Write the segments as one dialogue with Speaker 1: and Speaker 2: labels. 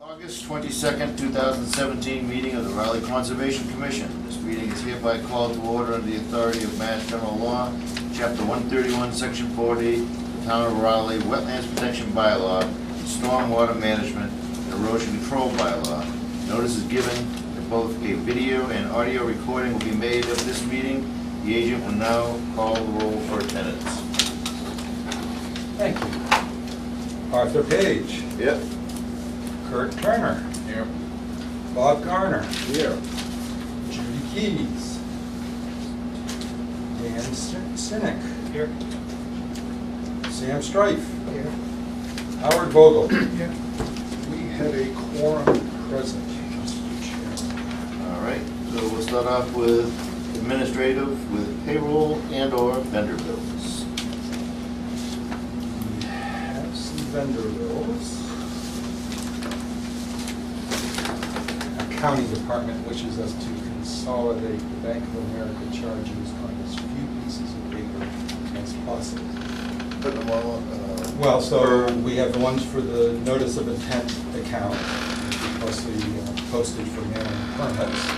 Speaker 1: August 22nd, 2017 meeting of the Raleigh Conservation Commission. This meeting is hereby called to order under the authority of Mass General Law, Chapter 131, Section 40, the Town of Raleigh Wetlands Protection Bylaw, Stormwater Management, and Erosion Control Bylaw. Notice is given that both a video and audio recording will be made of this meeting. The agent will now call the roll for attendance.
Speaker 2: Thank you. Arthur Page.
Speaker 1: Yep.
Speaker 2: Kurt Turner.
Speaker 1: Here.
Speaker 2: Bob Garner.
Speaker 1: Here.
Speaker 2: Judy Keys. Dan Sinek.
Speaker 3: Here.
Speaker 2: Sam Strife.
Speaker 3: Here.
Speaker 2: Howard Vogel.
Speaker 3: Here. We had a quorum present, Mr. Chair.
Speaker 1: All right, so we'll start off with administrative, with payroll and/or vendor bills.
Speaker 2: We have some vendor bills. Accounting department wishes us to consolidate the Bank of America charges on as few pieces of paper as possible.
Speaker 1: Put them all,
Speaker 2: Well, so we have the ones for the notice of intent account, plus the postage for mailing permits.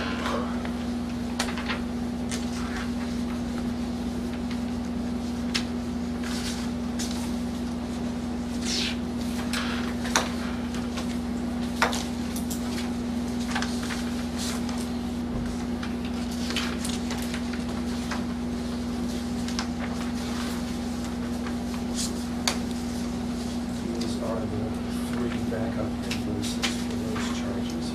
Speaker 2: These are the three backup invoices for those charges.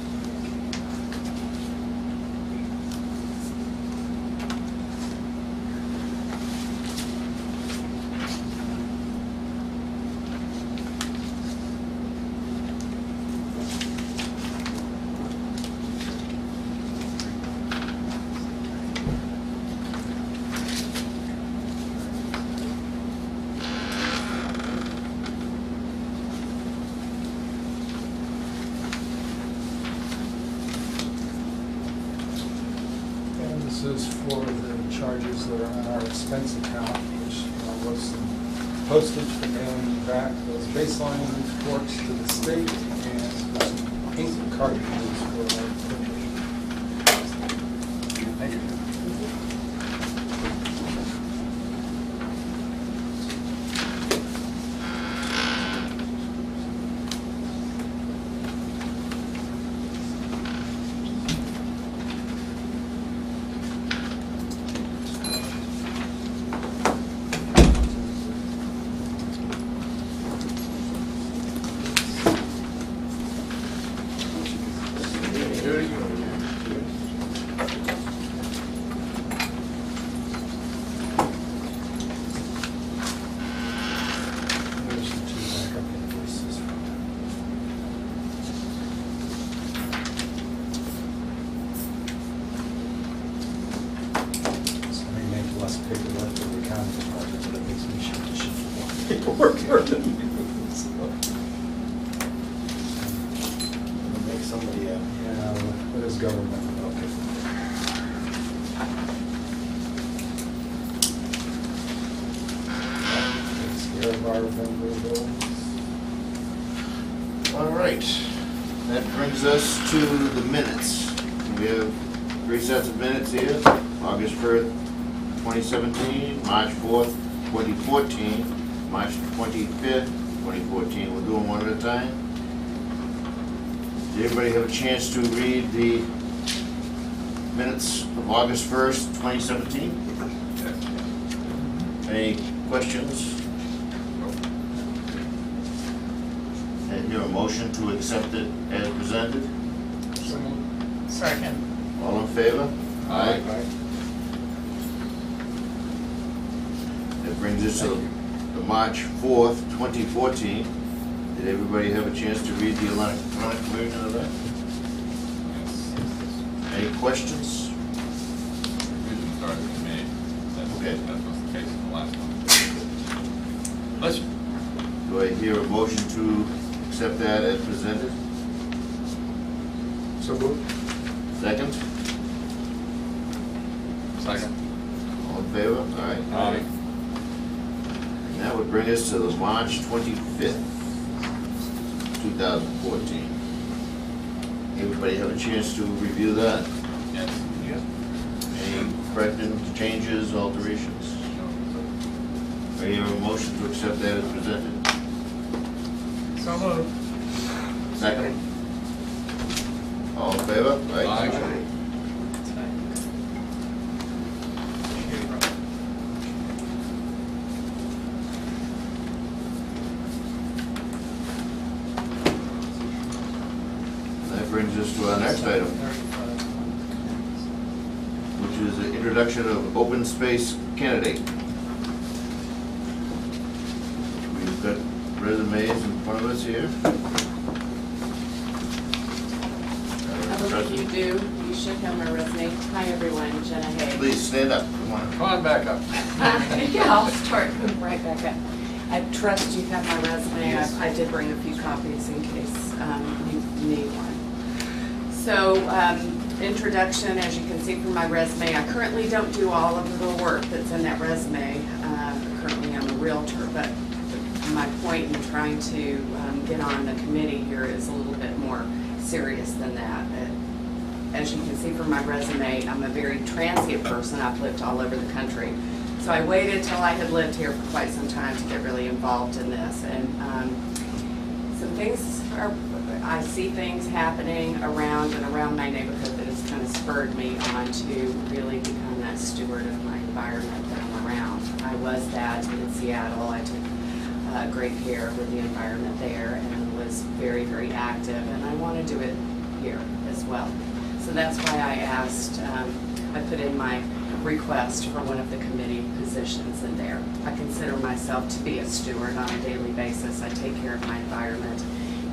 Speaker 2: And this is for the charges that are on our expense account, which was some postage for mailing back those baseline reports to the state, and some ink cartridges for our printer. Thank you. There's the two backup invoices. So they make less paper left for the accounting department, but it makes me shift more paperwork here than you. So,
Speaker 1: make somebody,
Speaker 2: yeah, what is government? Okay. Takes care of our vendor bills.
Speaker 1: all right. That brings us to the minutes. We have three sets of minutes here. August 1st, 2017, March 4th, 2014, March 25th, 2014. We'll do them one at a time. Did everybody have a chance to read the minutes of August 1st, 2017? Any questions? And your motion to accept it as presented?
Speaker 3: Second.
Speaker 1: All in favor?
Speaker 2: Aye.
Speaker 1: That brings us to the March 4th, 2014. Did everybody have a chance to read the electronic version of that? Any questions?
Speaker 4: Revisions already been made.
Speaker 1: Okay.
Speaker 4: That was the case in the last one. Let's,
Speaker 1: Do I hear a motion to accept that as presented?
Speaker 3: So moved.
Speaker 1: Second?
Speaker 4: second.
Speaker 1: All in favor? All right.
Speaker 4: Aye.
Speaker 1: And that would bring us to the March 25th, 2014. Everybody have a chance to review that?
Speaker 4: Yes.
Speaker 1: Any corrections, changes, alterations? I hear a motion to accept that as presented.
Speaker 5: So moved.
Speaker 1: Second? All in favor?
Speaker 4: Aye.
Speaker 1: That brings us to our next item, which is the introduction of open space candidate. We've got resumes in front of us here.
Speaker 6: I believe you do. You should have my resume. Hi, everyone. Jenna Hay.
Speaker 1: Please stand up, come on.
Speaker 4: Come on back up.
Speaker 6: Yeah, I'll start right back up. I trust you have my resume.
Speaker 1: Yes.
Speaker 6: I did bring a few copies in case you need one. So, introduction, as you can see from my resume, I currently don't do all of the work that's in that resume. Currently, I'm a realtor, but my point in trying to get on the committee here is a little bit more serious than that. As you can see from my resume, I'm a very transient person. I've lived all over the country. So I waited till I had lived here for quite some time to get really involved in this. And some things I see things happening around and around my neighborhood that has kind of spurred me on to really become that steward of my environment that I'm around. I was that in Seattle. I took great care with the environment there and was very, very active. And I want to do it here as well. So that's why I asked, I put in my request for one of the committee positions in there. I consider myself to be a steward on a daily basis. I take care of my environment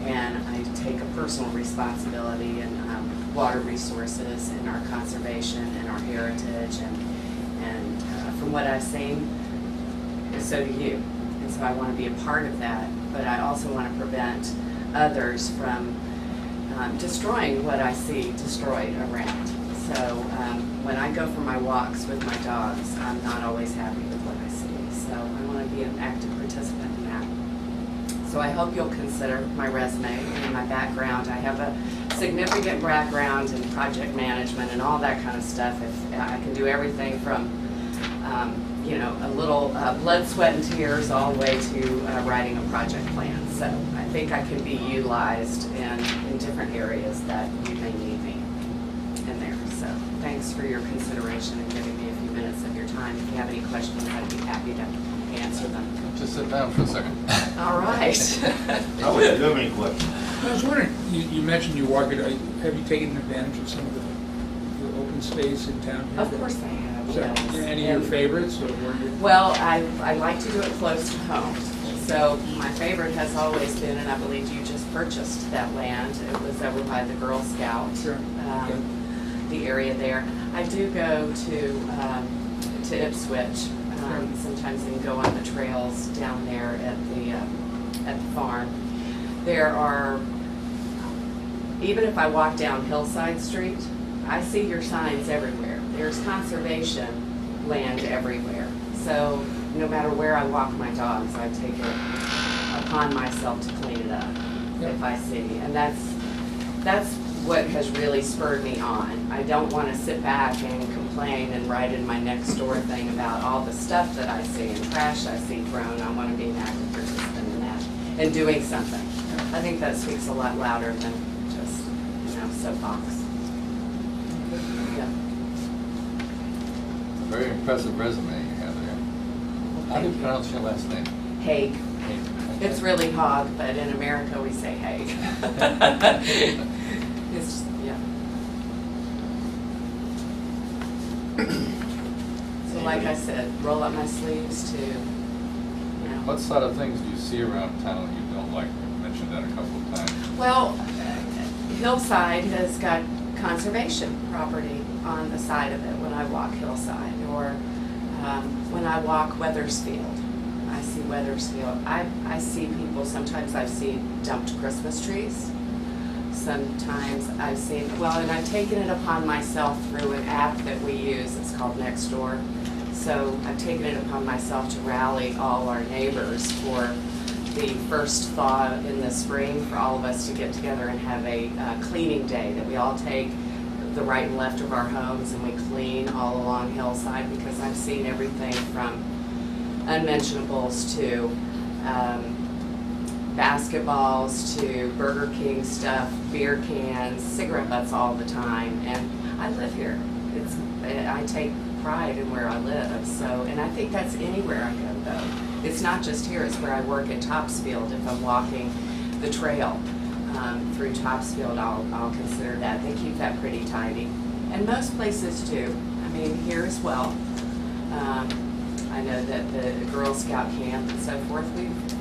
Speaker 6: and I take a personal responsibility in water resources and our conservation and our heritage and from what I've seen, so do you. And so I want to be a part of that, but I also want to prevent others from destroying what I see destroyed around. So when I go for my walks with my dogs, I'm not always happy with what I see. So I want to be an active participant in that. So I hope you'll consider my resume and my background. I have a significant background in project management and all that kind of stuff. If I can do everything from you know, a little blood, sweat, and tears all the way to writing a project plan. So I think I can be utilized in different areas that you may need me in there. So thanks for your consideration and giving me a few minutes of your time. If you have any questions, I'd be happy to answer them.
Speaker 4: Just sit down for a second.
Speaker 6: All right.
Speaker 1: Howard, do you have any questions?
Speaker 5: I was wondering, you mentioned you walk it, have you taken advantage of some of the open space in town here?
Speaker 6: Of course I have,
Speaker 5: So,
Speaker 6: yes.
Speaker 5: any of your favorites, or were you?
Speaker 6: Well, I like to do it close to home. So my favorite has always been, and I believe you just purchased that land, it was over by the Girl Scout,
Speaker 5: Sure. Okay.
Speaker 6: the area there. I do go to Ipswich, sometimes and go on the trails down there at the farm. There are, even if I walk down Hillside Street, I see your signs everywhere. There's conservation land everywhere. So no matter where I walk my dogs, I take it upon myself to clean it up if I see. And that's what has really spurred me on. I don't want to sit back and complain and write in my next door thing about all the stuff that I see and trash I see thrown. I want to be an active participant in that and doing something. I think that speaks a lot louder than just, soapbox. Yeah.
Speaker 4: Very impressive resume you have there. How do you pronounce your last name?
Speaker 6: Hague.
Speaker 4: Hayden.
Speaker 6: It's really Hog, but in America we say Hague. It's, yeah. So like I said, roll up my sleeves to,
Speaker 4: What sort of things do you see around town that you don't like? You mentioned that a couple of times.
Speaker 6: Well, Hillside has got conservation property on the side of it when I walk Hillside, or when I walk Weathersfield. I see Weathersfield. I see people, sometimes I've seen dumped Christmas trees. Sometimes I've seen, and I've taken it upon myself through an app that we use, it's called Nextdoor. So I've taken it upon myself to rally all our neighbors for the first thaw in the spring for all of us to get together and have a cleaning day, that we all take the right and left of our homes and we clean all along Hillside, because I've seen everything from unmentionables to basketballs to Burger King stuff, beer cans, cigarette butts all the time. And I live here. I take pride in where I live. So, and I think that's anywhere I go though. It's not just here, it's where I work at Topsfield. If I'm walking the trail through Topsfield, I'll consider that. They keep that pretty tidy. And most places do. I mean, here as well. I know that the Girl Scout camp and so forth,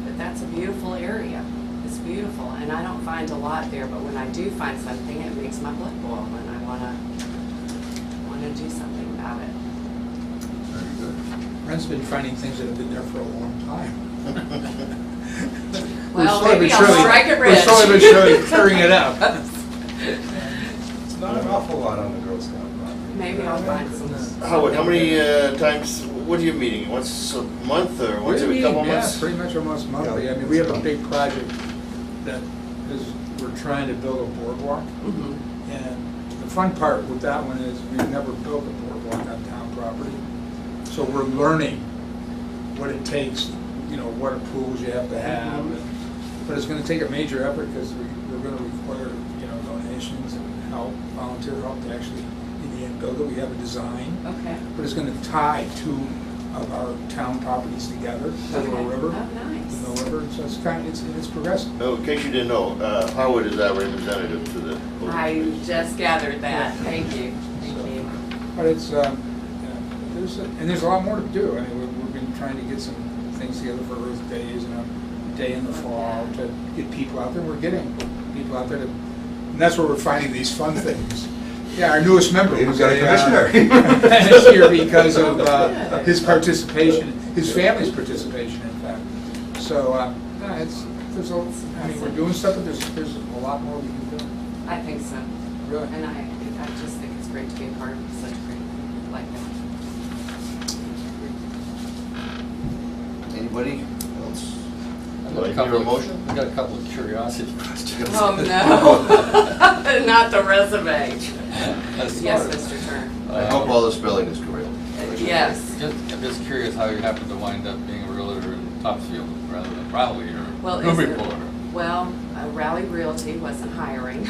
Speaker 6: but that's a beautiful area. It's beautiful, and I don't find a lot there, but when I do find something, it makes my blood boil, and I wanna do something about it.
Speaker 1: Very good.
Speaker 5: Brent's been finding things that have been there for a long time.
Speaker 6: Well,
Speaker 5: We're slowly
Speaker 6: maybe
Speaker 5: but
Speaker 6: I'll
Speaker 5: surely-
Speaker 6: strike it
Speaker 5: We're
Speaker 6: rich.
Speaker 5: slowly but surely clearing it up.
Speaker 3: It's not an awful lot on the Girl Scout property.
Speaker 6: Maybe I'll find some.
Speaker 1: Howard, how many times, what are you meeting? Once a month or once every couple of
Speaker 5: Yeah,
Speaker 1: months?
Speaker 5: pretty much almost monthly. I mean, we have a big project that we're trying to build a boardwalk.
Speaker 6: Mhm.
Speaker 5: And the fun part with that one is we've never built a boardwalk on town property. So we're learning what it takes, you know, what approvals you have to have. But it's gonna take a major effort because we're gonna require, you know, donations and help, volunteer help to actually, in the end, build it. We have a design.
Speaker 6: Okay.
Speaker 5: But it's gonna tie two of our town properties together, the Little
Speaker 6: Okay.
Speaker 5: River.
Speaker 6: Oh, nice.
Speaker 5: The Mill River, so it's progressive.
Speaker 1: No, in case you didn't know, Howard is our representative to the.
Speaker 6: I just gathered that. Thank you. Thank you.
Speaker 5: But it's, there's a lot more to do. I mean, we've been trying to get some things together for Earth Days and a day in the fall to get people out there. We're getting people out there and that's where we're finding these fun things. Yeah, our newest member
Speaker 3: We've
Speaker 5: was
Speaker 3: got a commissioner.
Speaker 5: this year because of his participation, his family's participation, in fact. So, we're doing stuff, but there's a lot more we can do.
Speaker 6: I think so.
Speaker 5: Really.
Speaker 6: And I just think it's great to be a part of such great people like that.
Speaker 1: Anybody else?
Speaker 4: I've
Speaker 1: Do I
Speaker 4: got a
Speaker 1: hear
Speaker 4: couple
Speaker 1: a
Speaker 4: of-
Speaker 1: motion?
Speaker 4: I've got a couple of curiosity questions.
Speaker 6: Oh, no. Not the resume. Yes, Mr. Turner.
Speaker 1: I hope all the spelling is correct.
Speaker 6: Yes.
Speaker 4: I'm just curious how you happened to wind up being a realtor in Topsfield rather than Raleigh
Speaker 6: Well,
Speaker 4: or
Speaker 6: is it-
Speaker 4: Newburyport.
Speaker 6: Well, Raleigh Realty wasn't hiring,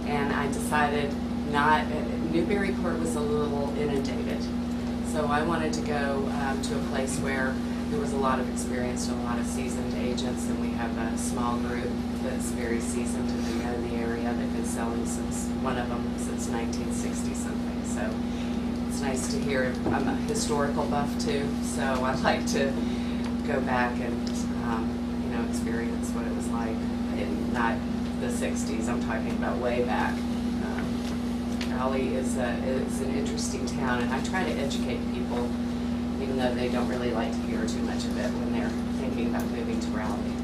Speaker 6: and I decided not, Newburyport was a little inundated. So I wanted to go to a place where there was a lot of experience and a lot of seasoned agents, and we have a small group that's very seasoned and they know the area. They've been selling one of them since 1960 something. So it's nice to hear. I'm a historical buff too, so I'd like to go back and experience what it was like in not the 60s. I'm talking about way back. Raleigh is an interesting town, and I try to educate people, even though they don't really like to hear too much of it when they're thinking about moving to Raleigh.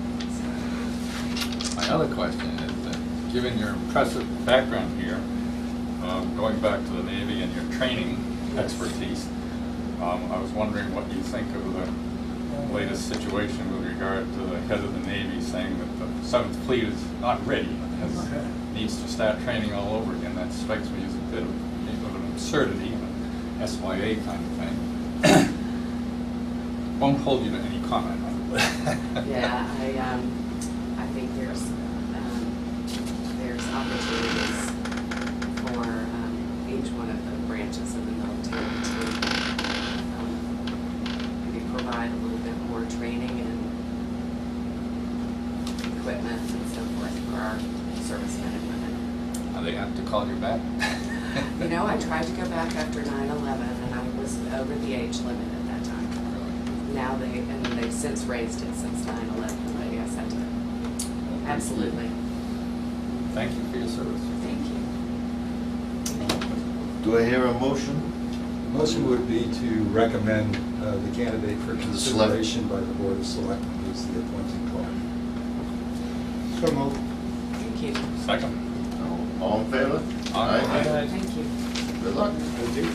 Speaker 4: My other question is that, given your impressive background here, going back to the Navy and your training expertise, I was wondering what you think of the latest situation with regard to the head of the Navy saying that the 7th Fleet is not ready, needs to start training all over again. That strikes me as a bit of an absurdity, an SYA kind of thing. Won't hold you to any comment on it.
Speaker 6: Yeah, I think there's opportunities for each one of the branches of the military to maybe provide a little bit more training and equipment and so forth for our servicemen and women.
Speaker 4: Are they have to call you back?
Speaker 6: You know, I tried to go back after 9/11, and I was over the age limit at that time. Now they've since raised it since 9/11, but yes, I did. Absolutely.
Speaker 4: Thank you for your service.
Speaker 6: Thank you.
Speaker 1: Do I hear a motion?
Speaker 3: The motion would be to recommend the candidate for
Speaker 1: To the select-
Speaker 3: consideration by the Board of Selectmen, who's the appointing body.
Speaker 5: So moved.
Speaker 6: Thank you.
Speaker 4: Second.
Speaker 1: All in favor?
Speaker 4: Aye.
Speaker 6: Thank you.
Speaker 1: Good luck.
Speaker 3: Thank you.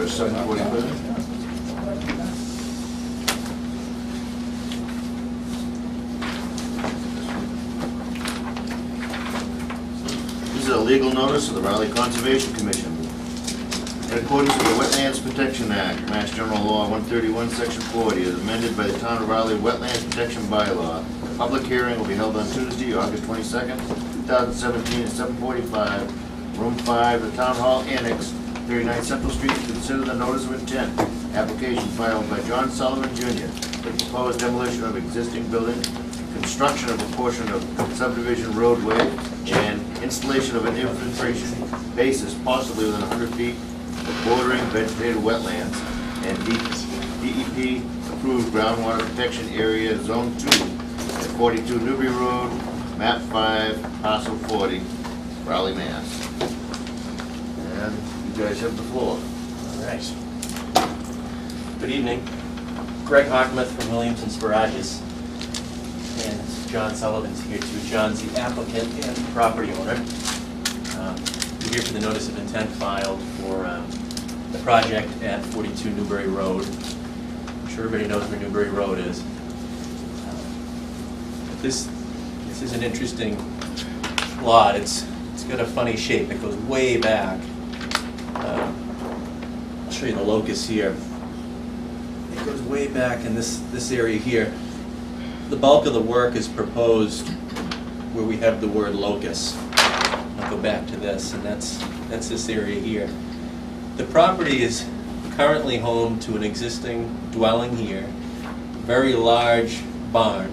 Speaker 1: for 7:45. This is a legal notice of the Raleigh Conservation Commission. In accordance with the Wetlands Protection Act, Mass General Law 131, Section 40, as amended by the Town of Raleigh Wetlands Protection Bylaw, a public hearing will be held on Tuesday, August 22nd, 2017, at 7:45, Room 5, the Town Hall Annex, 39 Central Street, to consider the notice of intent, application filed by John Sullivan Jr., for proposed demolition of existing building, construction of a portion of subdivision roadway, and installation of an infiltration basis possibly within 100 feet of bordering vegetated wetlands, and DEP approved groundwater protection area zone 2 at 42 Newbury Road, map 5, parcel 40, Raleigh, Mass. And you guys have the floor.
Speaker 7: All right. Good evening. Greg Hockmuth from Williams and Sparagus. And John Sullivan's here too. John's the applicant and property owner. We're here for the notice of intent filed for the project at 42 Newbury Road. I'm sure everybody knows where Newbury Road is. This is an interesting lot. It's got a funny shape. It goes way back. I'll show you the locus here. It goes way back in this area here. The bulk of the work is proposed where we have the word locus. I'll go back to this, and that's this area here. The property is currently home to an existing dwelling here, very large barn,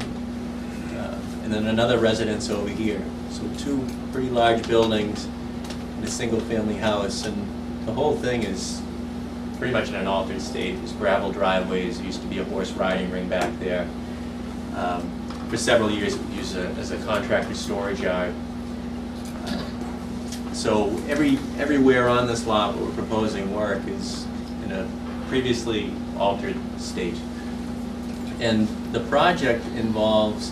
Speaker 7: and then another residence over here. So two pretty large buildings and a single-family house, and the whole thing is pretty much in an altered state. There's gravel driveways. There used to be a horse riding ring back there. For several years, it was used as a contractor storage yard. So everywhere on this lot where we're proposing work is in a previously altered state. And the project involves,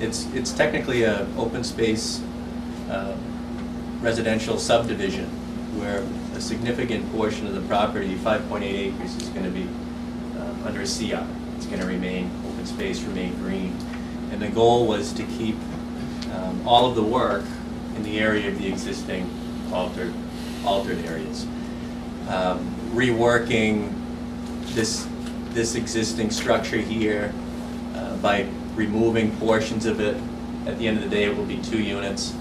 Speaker 7: it's technically an open space residential subdivision where a significant portion of the property, 5.8 acres, is going to be under a CR. It's going to remain open space, remain green. And the goal was to keep all of the work in the area of the existing altered areas. Reworking this existing structure here by removing portions of it. At the end of the day, it will be 2 units.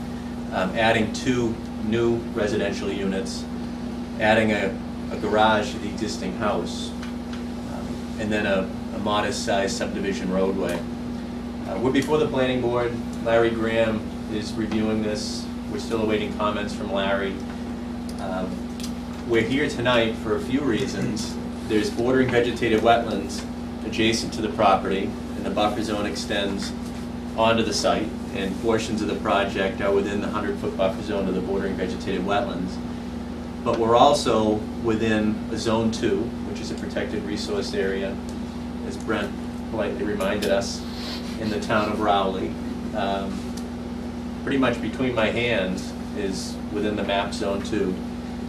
Speaker 7: Adding 2 new residential units, adding a garage to the existing house, and then a modest-sized subdivision roadway. We're before the planning board. Larry Graham is reviewing this. We're still awaiting comments from Larry. We're here tonight for a few reasons. There's bordering vegetated wetlands adjacent to the property, and the buffer zone extends onto the site, and portions of the project are within the 100-foot buffer zone of the bordering vegetated wetlands. But we're also within a zone 2, which is a protected resource area, as Brent politely reminded us, in the town of Raleigh. Pretty much between my hands is within the map zone 2.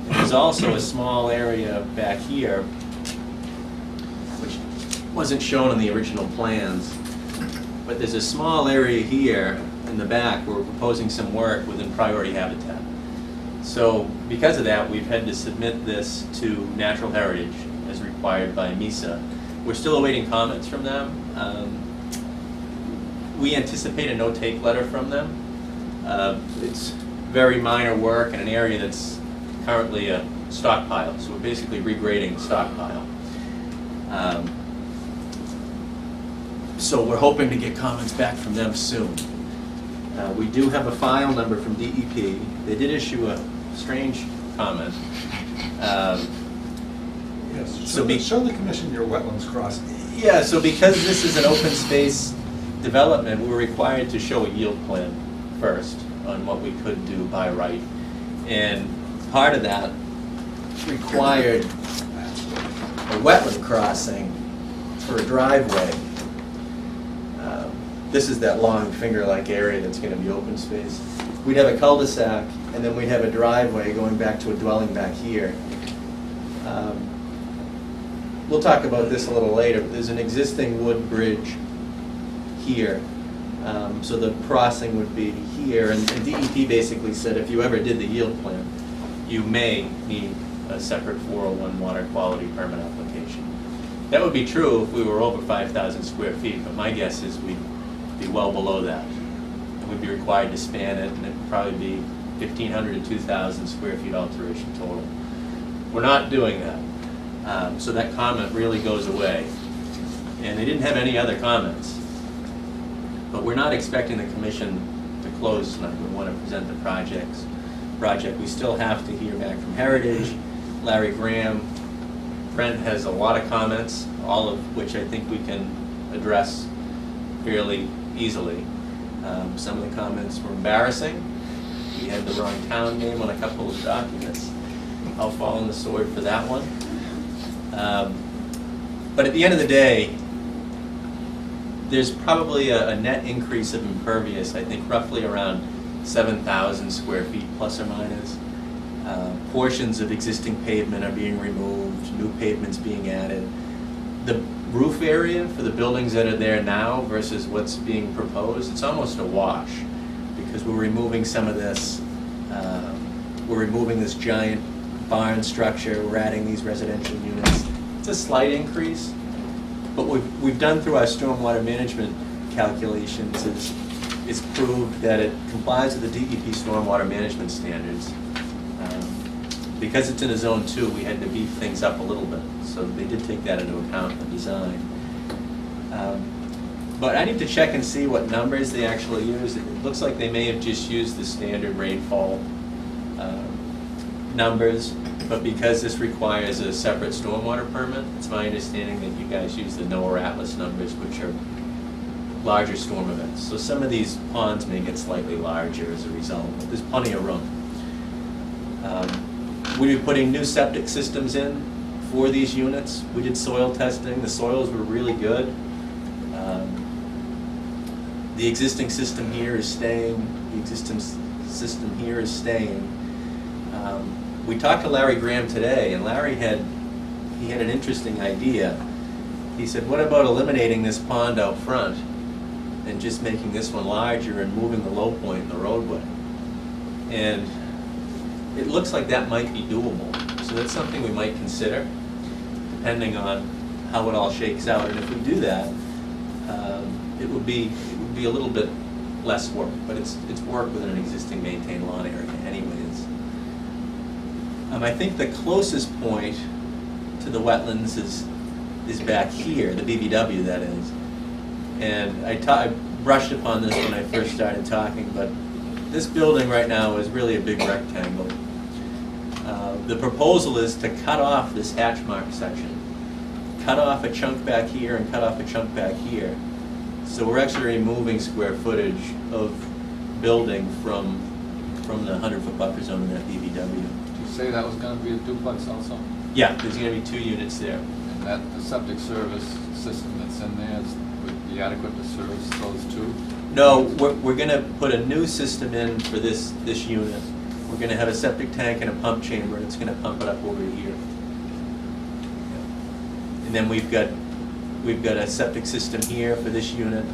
Speaker 7: And there's also a small area back here, which wasn't shown in the original plans, but there's a small area here in the back where we're proposing some work within priority habitat. So because of that, we've had to submit this to Natural Heritage as required by MISA. We're still awaiting comments from them. We anticipate a no-take letter from them. It's very minor work in an area that's currently a stockpile, so we're basically regrading the stockpile. So we're hoping to get comments back from them soon. We do have a file number from DEP. They did issue a strange comment.
Speaker 2: Yes,
Speaker 7: So
Speaker 2: show the commission your wetlands crossing.
Speaker 7: Yeah, so because this is an open space development, we're required to show a yield plan first on what we could do by right. And part of that required a wetland crossing for a driveway. This is that long finger-like area that's going to be open space. We'd have a cul-de-sac, and then we'd have a driveway going back to a dwelling back here. we'll talk about this a little later, but there's an existing wood bridge here. So the crossing would be here, and DEP basically said if you ever did the yield plan, you may need a separate 401 water quality permit application. That would be true if we were over 5,000 square feet, but my guess is we'd be well below that. And we'd be required to span it, and it'd probably be 1,500 to 2,000 square feet alteration total. We're not doing that. So that comment really goes away. And they didn't have any other comments. But we're not expecting the commission to close tonight. We want to present the project. We still have to hear back from Heritage, Larry Graham. Brent has a lot of comments, all of which I think we can address fairly easily. Some of the comments were embarrassing. We had the wrong town name on a couple of documents. I'll fall on the sword for that one. But at the end of the day, there's probably a net increase of impervious, I think roughly around 7,000 square feet plus or minus. Portions of existing pavement are being removed, new pavement's being added. The roof area for the buildings that are there now versus what's being proposed, it's almost a wash, because we're removing some of this, we're removing this giant barn structure, we're adding these residential units. It's a slight increase, but we've done through our stormwater management calculations is proved that it complies with the DEP stormwater management standards. Because it's in a zone 2, we had to beef things up a little bit, so they did take that into account in the design. But I need to check and see what numbers they actually use. It looks like they may have just used the standard rainfall numbers, but because this requires a separate stormwater permit, it's my understanding that you guys use the NOAA Atlas numbers, which are larger storm events. So some of these ponds may get slightly larger as a result, but there's plenty of room. We'll be putting new septic systems in for these units. We did soil testing. The soils were really good. The existing system here is staying. The existing system here is staying. We talked to Larry Graham today, and Larry had an interesting idea. He said, what about eliminating this pond out front and just making this one larger and moving the low point in the roadway? And it looks like that might be doable. So that's something we might consider, depending on how it all shakes out. And if we do that, it would be a little bit less work, but it's work within an existing maintained lawn area anyways. I think the closest point to the wetlands is back here, the BVW that is. And I brushed upon this when I first started talking, but this building right now is really a big rectangle. The proposal is to cut off this hatch mark section, cut off a chunk back here and cut off a chunk back here. So we're actually removing square footage of building from the 100-foot buffer zone in that BVW.
Speaker 4: Did you say that was gonna be a duplex also?
Speaker 7: Yeah, there's gonna be 2 units there.
Speaker 4: And that, the septic service system that's in there would be adequate to service those 2?
Speaker 7: No, we're gonna put a new system in for this unit. We're gonna have a septic tank and a pump chamber, and it's gonna pump it up over here. And then we've got a septic system here for this unit,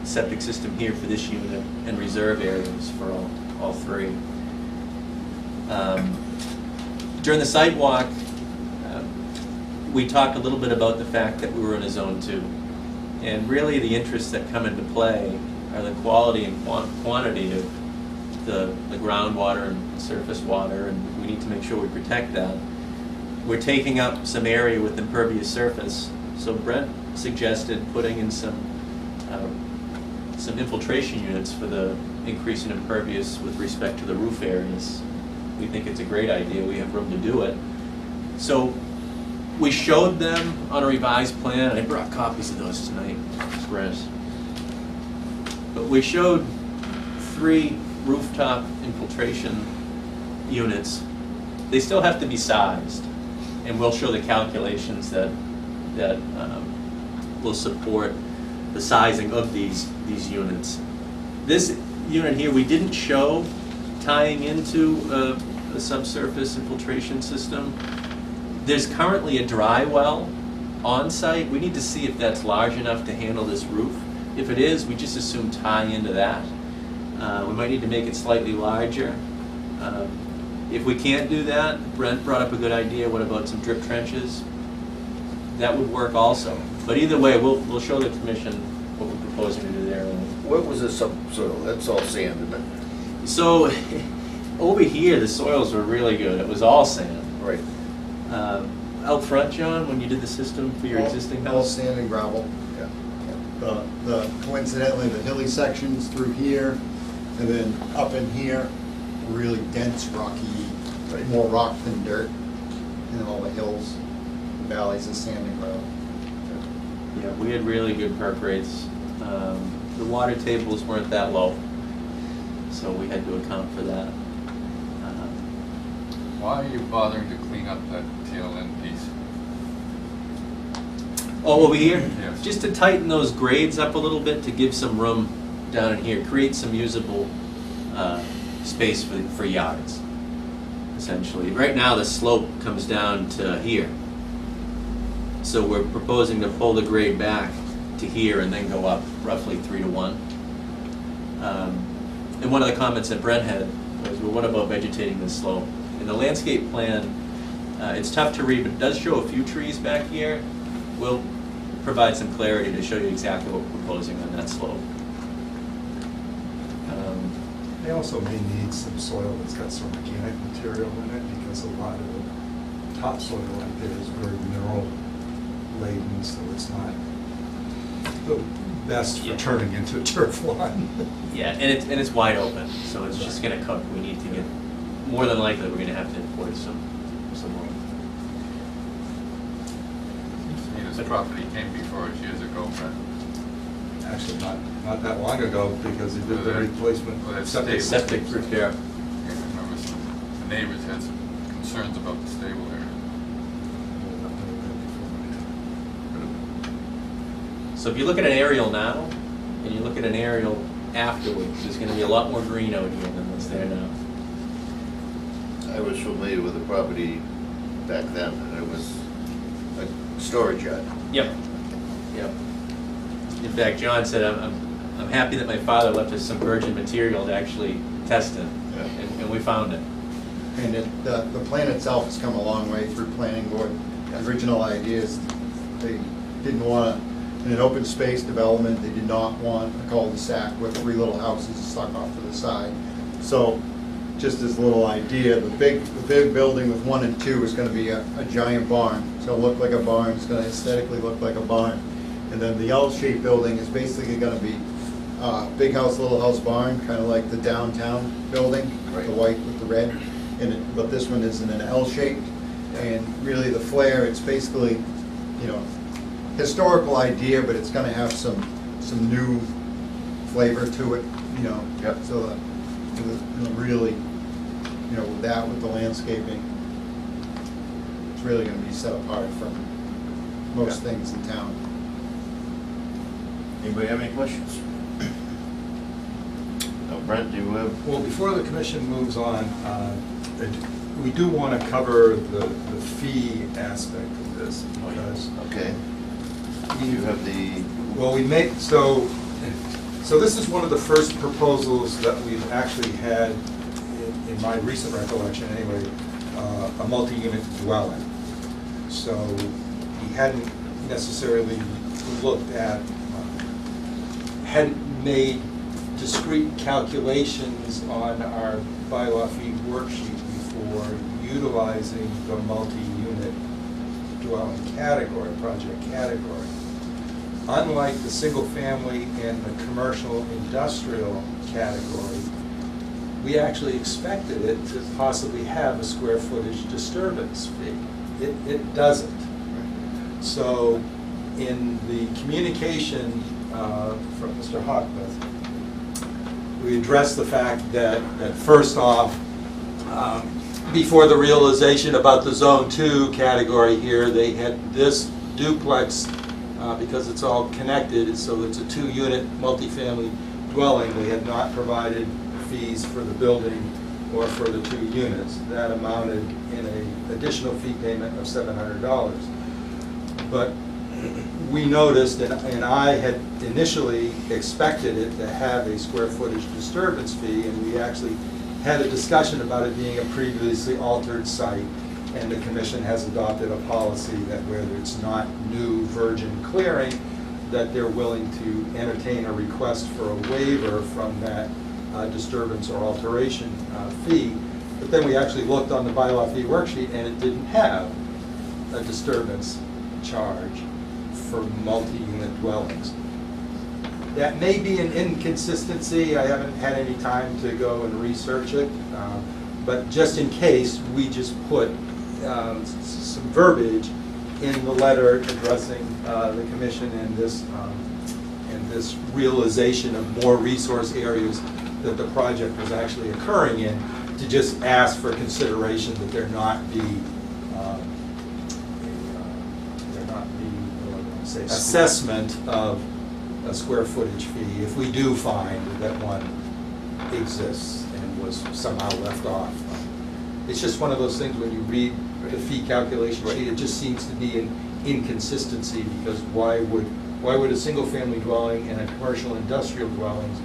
Speaker 7: septic system here for this unit, and reserve areas for all 3. During the site walk, we talked a little bit about the fact that we were in a zone 2. And really the interests that come into play are the quality and quantity of the groundwater and surface water, and we need to make sure we protect that. We're taking up some area with impervious surface, so Brent suggested putting in some infiltration units for the increase in impervious with respect to the roof areas. We think it's a great idea. We have room to do it. So we showed them on a revised plan. I brought copies of those tonight, Brent. But we showed 3 rooftop infiltration units. They still have to be sized, and we'll show the calculations that will support the sizing of these units. This unit here, we didn't show tying into a subsurface infiltration system. There's currently a dry well on-site. We need to see if that's large enough to handle this roof. If it is, we just assume tie into that. We might need to make it slightly larger. If we can't do that, Brent brought up a good idea. What about some drip trenches? That would work also. But either way, we'll show the commission what we're proposing to do there.
Speaker 1: What was this subsoil? That's all sand, isn't it?
Speaker 7: So over here, the soils were really good. It was all sand.
Speaker 1: Right.
Speaker 7: Out front, John, when you did the system for your existing
Speaker 3: All
Speaker 7: house?
Speaker 3: sand and gravel.
Speaker 1: Yeah.
Speaker 3: Coincidentally, the hilly sections through here, and then up in here, really dense, rocky,
Speaker 1: Right.
Speaker 3: more rock than dirt. And then all the hills, and valleys of sand and gravel.
Speaker 7: Yeah, we had really good perk rates. The water tables weren't that low, so we had to account for that.
Speaker 4: Why are you bothering to clean up that tail end piece?
Speaker 7: Oh, over here?
Speaker 4: Yes.
Speaker 7: Just to tighten those grades up a little bit, to give some room down in here, create some usable space for yards, essentially. Right now, the slope comes down to here. So we're proposing to pull the grade back to here and then go up roughly 3 to 1. And one of the comments that Brent had was, well, what about vegetating this slope? In the landscape plan, it's tough to read, but it does show a few trees back here. We'll provide some clarity to show you exactly what we're proposing on that slope.
Speaker 2: They also may need some soil that's got some organic material in it, because a lot of the topsoil out there is very mineral laden, so it's not the best
Speaker 7: Yeah.
Speaker 2: for turning into a turf lawn.
Speaker 7: Yeah, and it's wide open, so it's just gonna cook. We need to get, more than likely, we're gonna have to import some more.
Speaker 4: This property came before us years ago, but
Speaker 2: Actually, not that long ago, because they did the replacement.
Speaker 4: Well, that's
Speaker 2: septic
Speaker 4: stable.
Speaker 7: Septic repair.
Speaker 4: I remember the neighbors had some concerns about the stable area.
Speaker 7: So if you look at an aerial now, and you look at an aerial afterwards, there's gonna be a lot more green out here than what's there now.
Speaker 1: I was familiar with the property back then, and it was a storage yard.
Speaker 7: Yep. Yep. In fact, John said, I'm happy that my father left us some virgin material to actually test it,
Speaker 1: Yeah.
Speaker 7: and we found it.
Speaker 3: And the plan itself has come a long way through planning board. The original ideas, they didn't want, in an open space development, they did not want a cul-de-sac with 3 little houses stuck off to the side. So, just as a little idea, the big building with 1 and 2 is gonna be a giant barn. It's gonna look like a barn, it's gonna aesthetically look like a barn. And then the L-shaped building is basically gonna be big house, little house barn, kinda like the downtown building,
Speaker 1: Right.
Speaker 3: the white with the red. But this one is in an L-shaped, and really the flare, it's basically, historical idea, but it's gonna have some new flavor to it,
Speaker 1: Yep.
Speaker 3: so that, really, with that, with the landscaping, it's really gonna be set apart from most
Speaker 1: Yeah.
Speaker 3: things in town.
Speaker 1: Anybody have any questions? No, Brent, do you have?
Speaker 2: Well, before the commission moves on, we do want to cover the fee aspect of this, because
Speaker 1: Okay. You have the,
Speaker 2: well, so this is one of the first proposals that we've actually had, in my recent recollection anyway, a multi-unit dwelling. So we hadn't necessarily looked at, hadn't made discrete calculations on our bylaw fee worksheet before utilizing the multi-unit dwelling category, project category. Unlike the single-family and the commercial industrial category, we actually expected it to possibly have a square footage disturbance fee. It doesn't. So in the communication from Mr. Hockman, we addressed the fact that first off, before the realization about the Zone 2 category here, they had this duplex, because it's all connected, so it's a 2-unit multifamily dwelling. They had not provided fees for the building or for the 2 units. That amounted in an additional fee payment of $700. But we noticed, and I had initially expected it to have a square footage disturbance fee, and we actually had a discussion about it being a previously altered site, and the commission has adopted a policy that where it's not new virgin clearing, that they're willing to entertain a request for a waiver from that disturbance or alteration fee. But then we actually looked on the bylaw fee worksheet, and it didn't have a disturbance charge for multi-unit dwellings. That may be an inconsistency. I haven't had any time to go and research it, but just in case, we just put some verbiage in the letter addressing the commission and this realization of more resource areas that the project was actually occurring in, to just ask for consideration that there not be assessment of a square footage fee if we do find that one exists and was somehow left off. It's just one of those things when you read the fee calculation sheet, it just seems to be an inconsistency, because why would a single family dwelling and a commercial industrial dwellings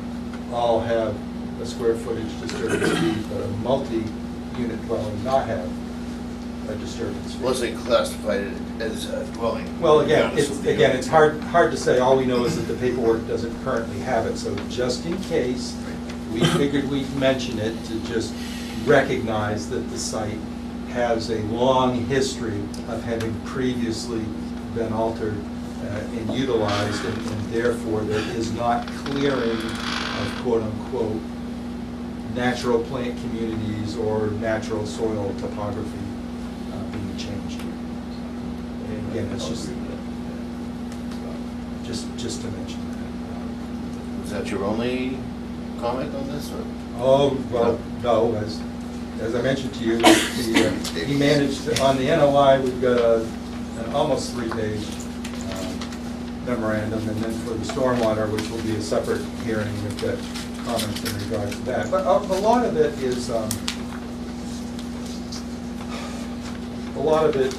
Speaker 2: all have a square footage disturbance fee, but a multi-unit dwelling not have a disturbance fee?
Speaker 1: Unless they classified it as a dwelling.
Speaker 2: Well, it's hard to say. All we know is that the paperwork doesn't currently have it, so just in case, we figured we'd mention it to just recognize that the site has a long history of having previously been altered and utilized, and therefore there is not clearing of quote-unquote natural plant communities or natural soil topography being changed here. And again, it's just to mention that.
Speaker 1: Was that your only comment on this, or?
Speaker 2: Oh, well, no, as I mentioned to you, he managed, on the NOI, we've got an almost 3-page memorandum, and then for the stormwater, which will be a separate hearing, we've got comments in regards to that. But a lot of it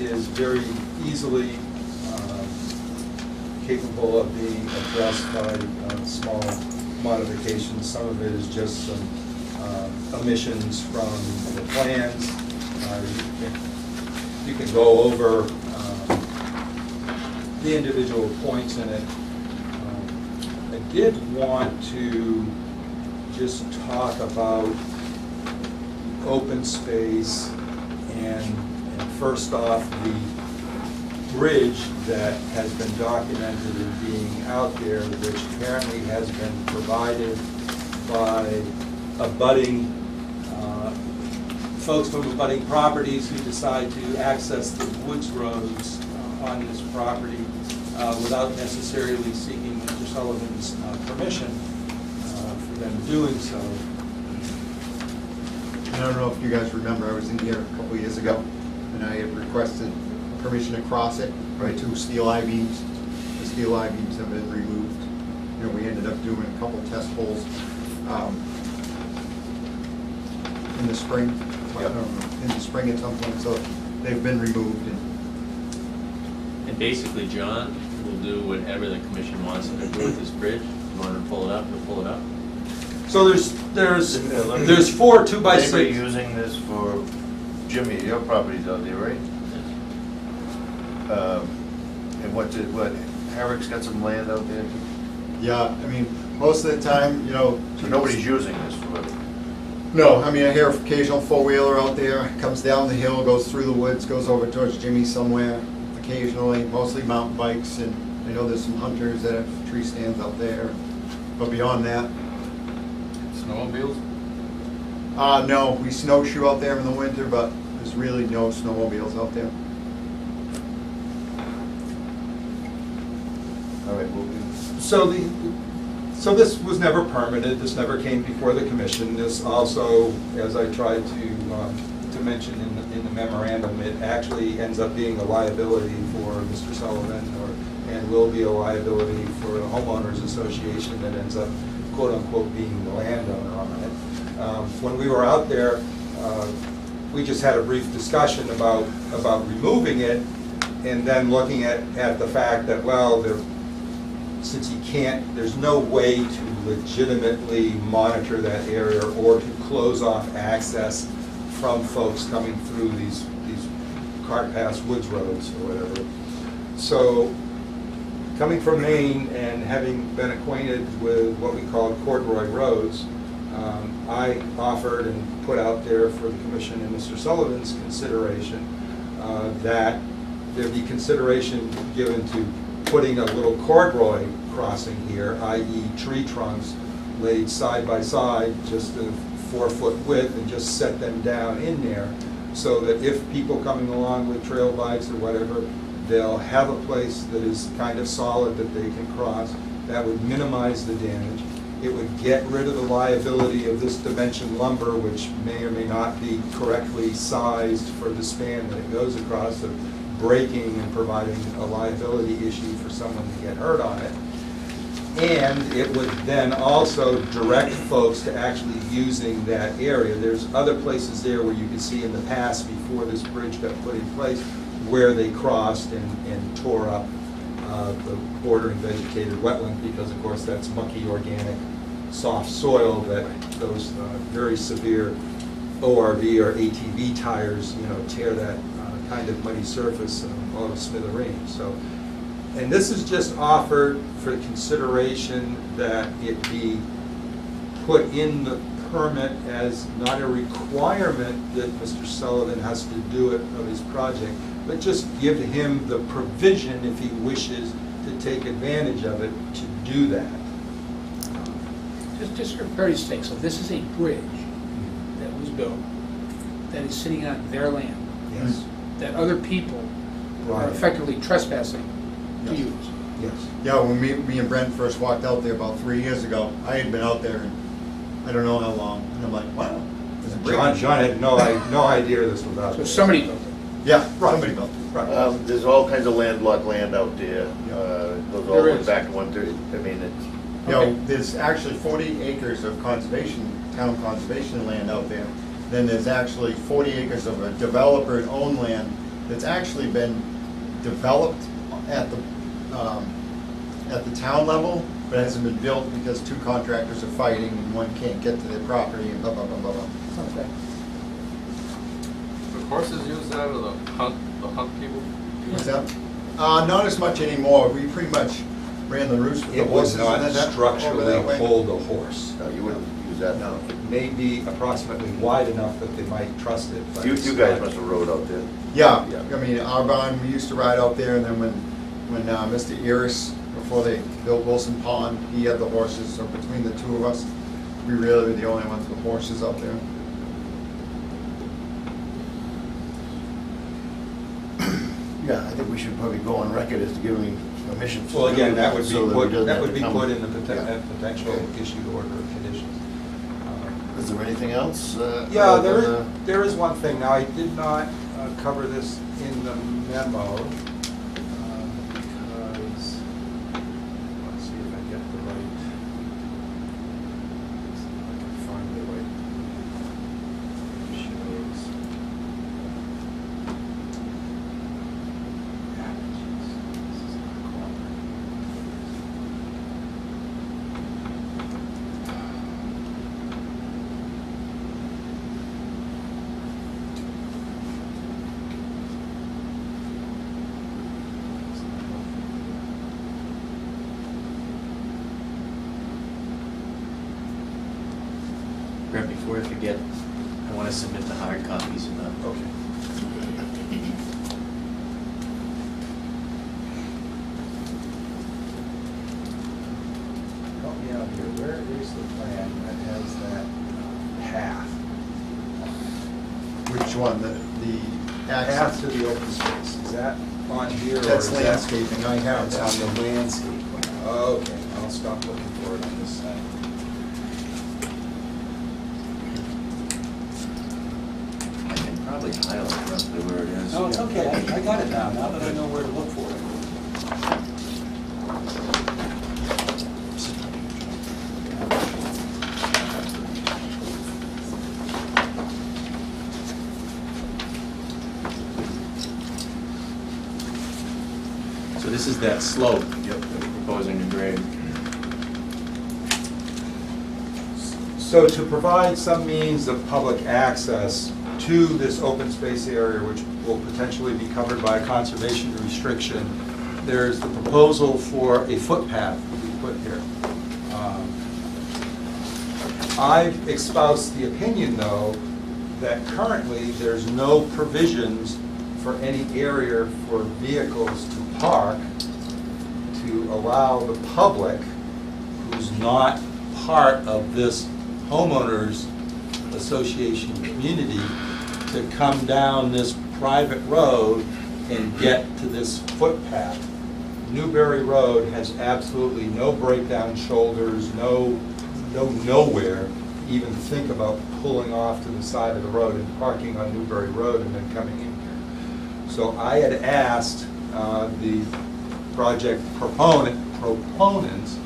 Speaker 2: is very easily capable of being addressed by small modifications. Some of it is just some omissions from the plans. You can go over the individual points in it. I did want to just talk about open space and first off, the bridge that has been documented as being out there, which apparently has been provided by abutting folks from abutting properties who decide to access the woods roads on this property without necessarily seeking Mr. Sullivan's permission for them doing so.
Speaker 3: I don't know if you guys remember, I was in here a couple of years ago, and I had requested permission to cross it by 2 steel I-beams. The steel I-beams have been removed. You know, we ended up doing a couple test holes in the spring. I don't know, in the spring at some point, so they've been removed.
Speaker 7: And basically, John will do whatever the commission wants him to do with this bridge. You want him to pull it up, he'll pull it up.
Speaker 2: So there's 4 2x6.
Speaker 1: Anybody using this for, Jimmy, your property's out there, right? And what Herrick's got some land out there?
Speaker 3: Yeah, I mean, most of the time, you know.
Speaker 1: So nobody's using this for it?
Speaker 3: No, I mean, I hear occasional four-wheeler out there, comes down the hill, goes through the woods, goes over towards Jimmy somewhere, occasionally, mostly mountain bikes, and I know there's some hunters that have tree stands out there, but beyond that,
Speaker 4: Snowmobiles?
Speaker 3: no, we snowshoe out there in the winter, but there's really no snowmobiles out there.
Speaker 1: All right, well,
Speaker 2: So this was never permitted, this never came before the commission. This also, as I tried to mention in the memorandum, it actually ends up being a liability for Mr. Sullivan, and will be a liability for the homeowners association that ends up quote-unquote being the landowner on it. When we were out there, we just had a brief discussion about removing it, And then looking at the fact that, well, since he can't, there's no way to legitimately monitor that area or to close off access from folks coming through these cart paths, woods roads or whatever. So, coming from Maine and having been acquainted with what we call corduroy roads, I offered and put out there for the commission and Mr. Sullivan's consideration that there be consideration given to putting a little corduroy crossing here, i.e. tree trunks laid side by side, just a 4-foot width, and just set them down in there, so that if people coming along with trail bikes or whatever, they'll have a place that is kind of solid that they can cross. That would minimize the damage. It would get rid of the liability of this dimension lumber, which may or may not be correctly sized for the span that it goes across, of breaking and providing a liability issue for someone to get hurt on it. And it would then also direct folks to actually using that area. There's other places there where you can see in the past, before this bridge got put in place, where they crossed and tore up the bordering vegetated wetland, because of course that's mucky, organic, soft soil that those very severe ORV or ATV tires, tear that kind of muddy surface all to smithereens. So, and this is just offered for consideration that it be put in the permit as not a requirement that Mr. Sullivan has to do it of his project, but just give him the provision, if he wishes to take advantage of it, to do that.
Speaker 5: Just for clarity's sake, so this is a bridge that was built that is sitting on their land,
Speaker 2: Yes.
Speaker 5: that other people are
Speaker 2: Right.
Speaker 5: effectively trespassing to
Speaker 3: Yes.
Speaker 5: use.
Speaker 2: Yes.
Speaker 3: Yeah, when me and Brent first walked out there about 3 years ago, I had been out there and I don't know how long, and I'm like, wow, there's a bridge.
Speaker 2: John had no idea this was out
Speaker 5: So
Speaker 2: there.
Speaker 5: somebody built it.
Speaker 3: Yeah, somebody built it.
Speaker 2: Right.
Speaker 1: There's all kinds of landlocked land out there. Goes all the
Speaker 5: There
Speaker 1: way
Speaker 5: is.
Speaker 1: back to 130. I mean, it's,
Speaker 3: You know,
Speaker 5: Okay.
Speaker 3: there's actually 40 acres of town conservation land out there. Then there's actually 40 acres of a developer-owned land that's actually been developed at the town level, but hasn't been built because 2 contractors are fighting and one can't get to their property and blah, blah, blah, blah, blah.
Speaker 5: Okay.
Speaker 4: The horses use that, or the hunt people?
Speaker 3: What's that? Not as much anymore. We pretty much ran the roofs with the
Speaker 2: It would
Speaker 3: horses.
Speaker 2: not
Speaker 3: and that-
Speaker 2: structurally
Speaker 3: over that way.
Speaker 2: hold a horse.
Speaker 1: no, you wouldn't use that.
Speaker 2: No, it may be approximately wide enough that they might trust it. but
Speaker 1: You
Speaker 2: it's
Speaker 1: guys
Speaker 2: not-
Speaker 1: must have rode out there.
Speaker 3: Yeah,
Speaker 1: Yeah.
Speaker 3: I mean, our barn, we used to ride out there, and then when Mr. Iris, before they built Wilson Pond, he had the horses, so between the 2 of us, we really were the only ones with horses out there.
Speaker 1: Yeah, I think we should probably go on record as to giving permission. to
Speaker 2: Well, again,
Speaker 1: do
Speaker 2: that would be
Speaker 1: so we
Speaker 2: put,
Speaker 1: don't
Speaker 2: that
Speaker 1: have
Speaker 2: would
Speaker 1: to
Speaker 2: be
Speaker 1: come-
Speaker 2: put in the
Speaker 1: Yeah.
Speaker 2: potential issued order of conditions.
Speaker 1: Is there anything else?
Speaker 2: Yeah,
Speaker 1: other than,
Speaker 2: there is one thing. Now, I did not cover this in the memo, because, let's see if I get the right, see if I can find the right, shows. Yeah, jeez, this is not cooperating.
Speaker 7: Brett, before I forget, I want to submit the hard copies in the.
Speaker 2: Okay. Help me out here, where is the plan that has that path?
Speaker 3: Which one, the
Speaker 2: Path
Speaker 3: access?
Speaker 2: to the open space, is that on here? or
Speaker 3: That's
Speaker 2: is that-
Speaker 3: landscaping, I have
Speaker 2: It's
Speaker 3: that.
Speaker 2: on the landscape plan. Okay, I'll stop looking for it on this side.
Speaker 7: I can probably highlight roughly where it is.
Speaker 8: No, it's okay, I got it now that I know where to look for it.
Speaker 7: this is that slope
Speaker 1: Yep.
Speaker 7: that we're proposing to grade.
Speaker 2: So to provide some means of public access to this open space area, which will potentially be covered by a conservation restriction, there's the proposal for a footpath to be put here. I've espoused the opinion, though, that currently there's no provisions for any area for vehicles to park to allow the public who's not part of this homeowners association community to come down this private road and get to this footpath. Newberry Road has absolutely no breakdown shoulders, nowhere to even think about pulling off to the side of the road and parking on Newberry Road and then coming in here. So I had asked the project proponents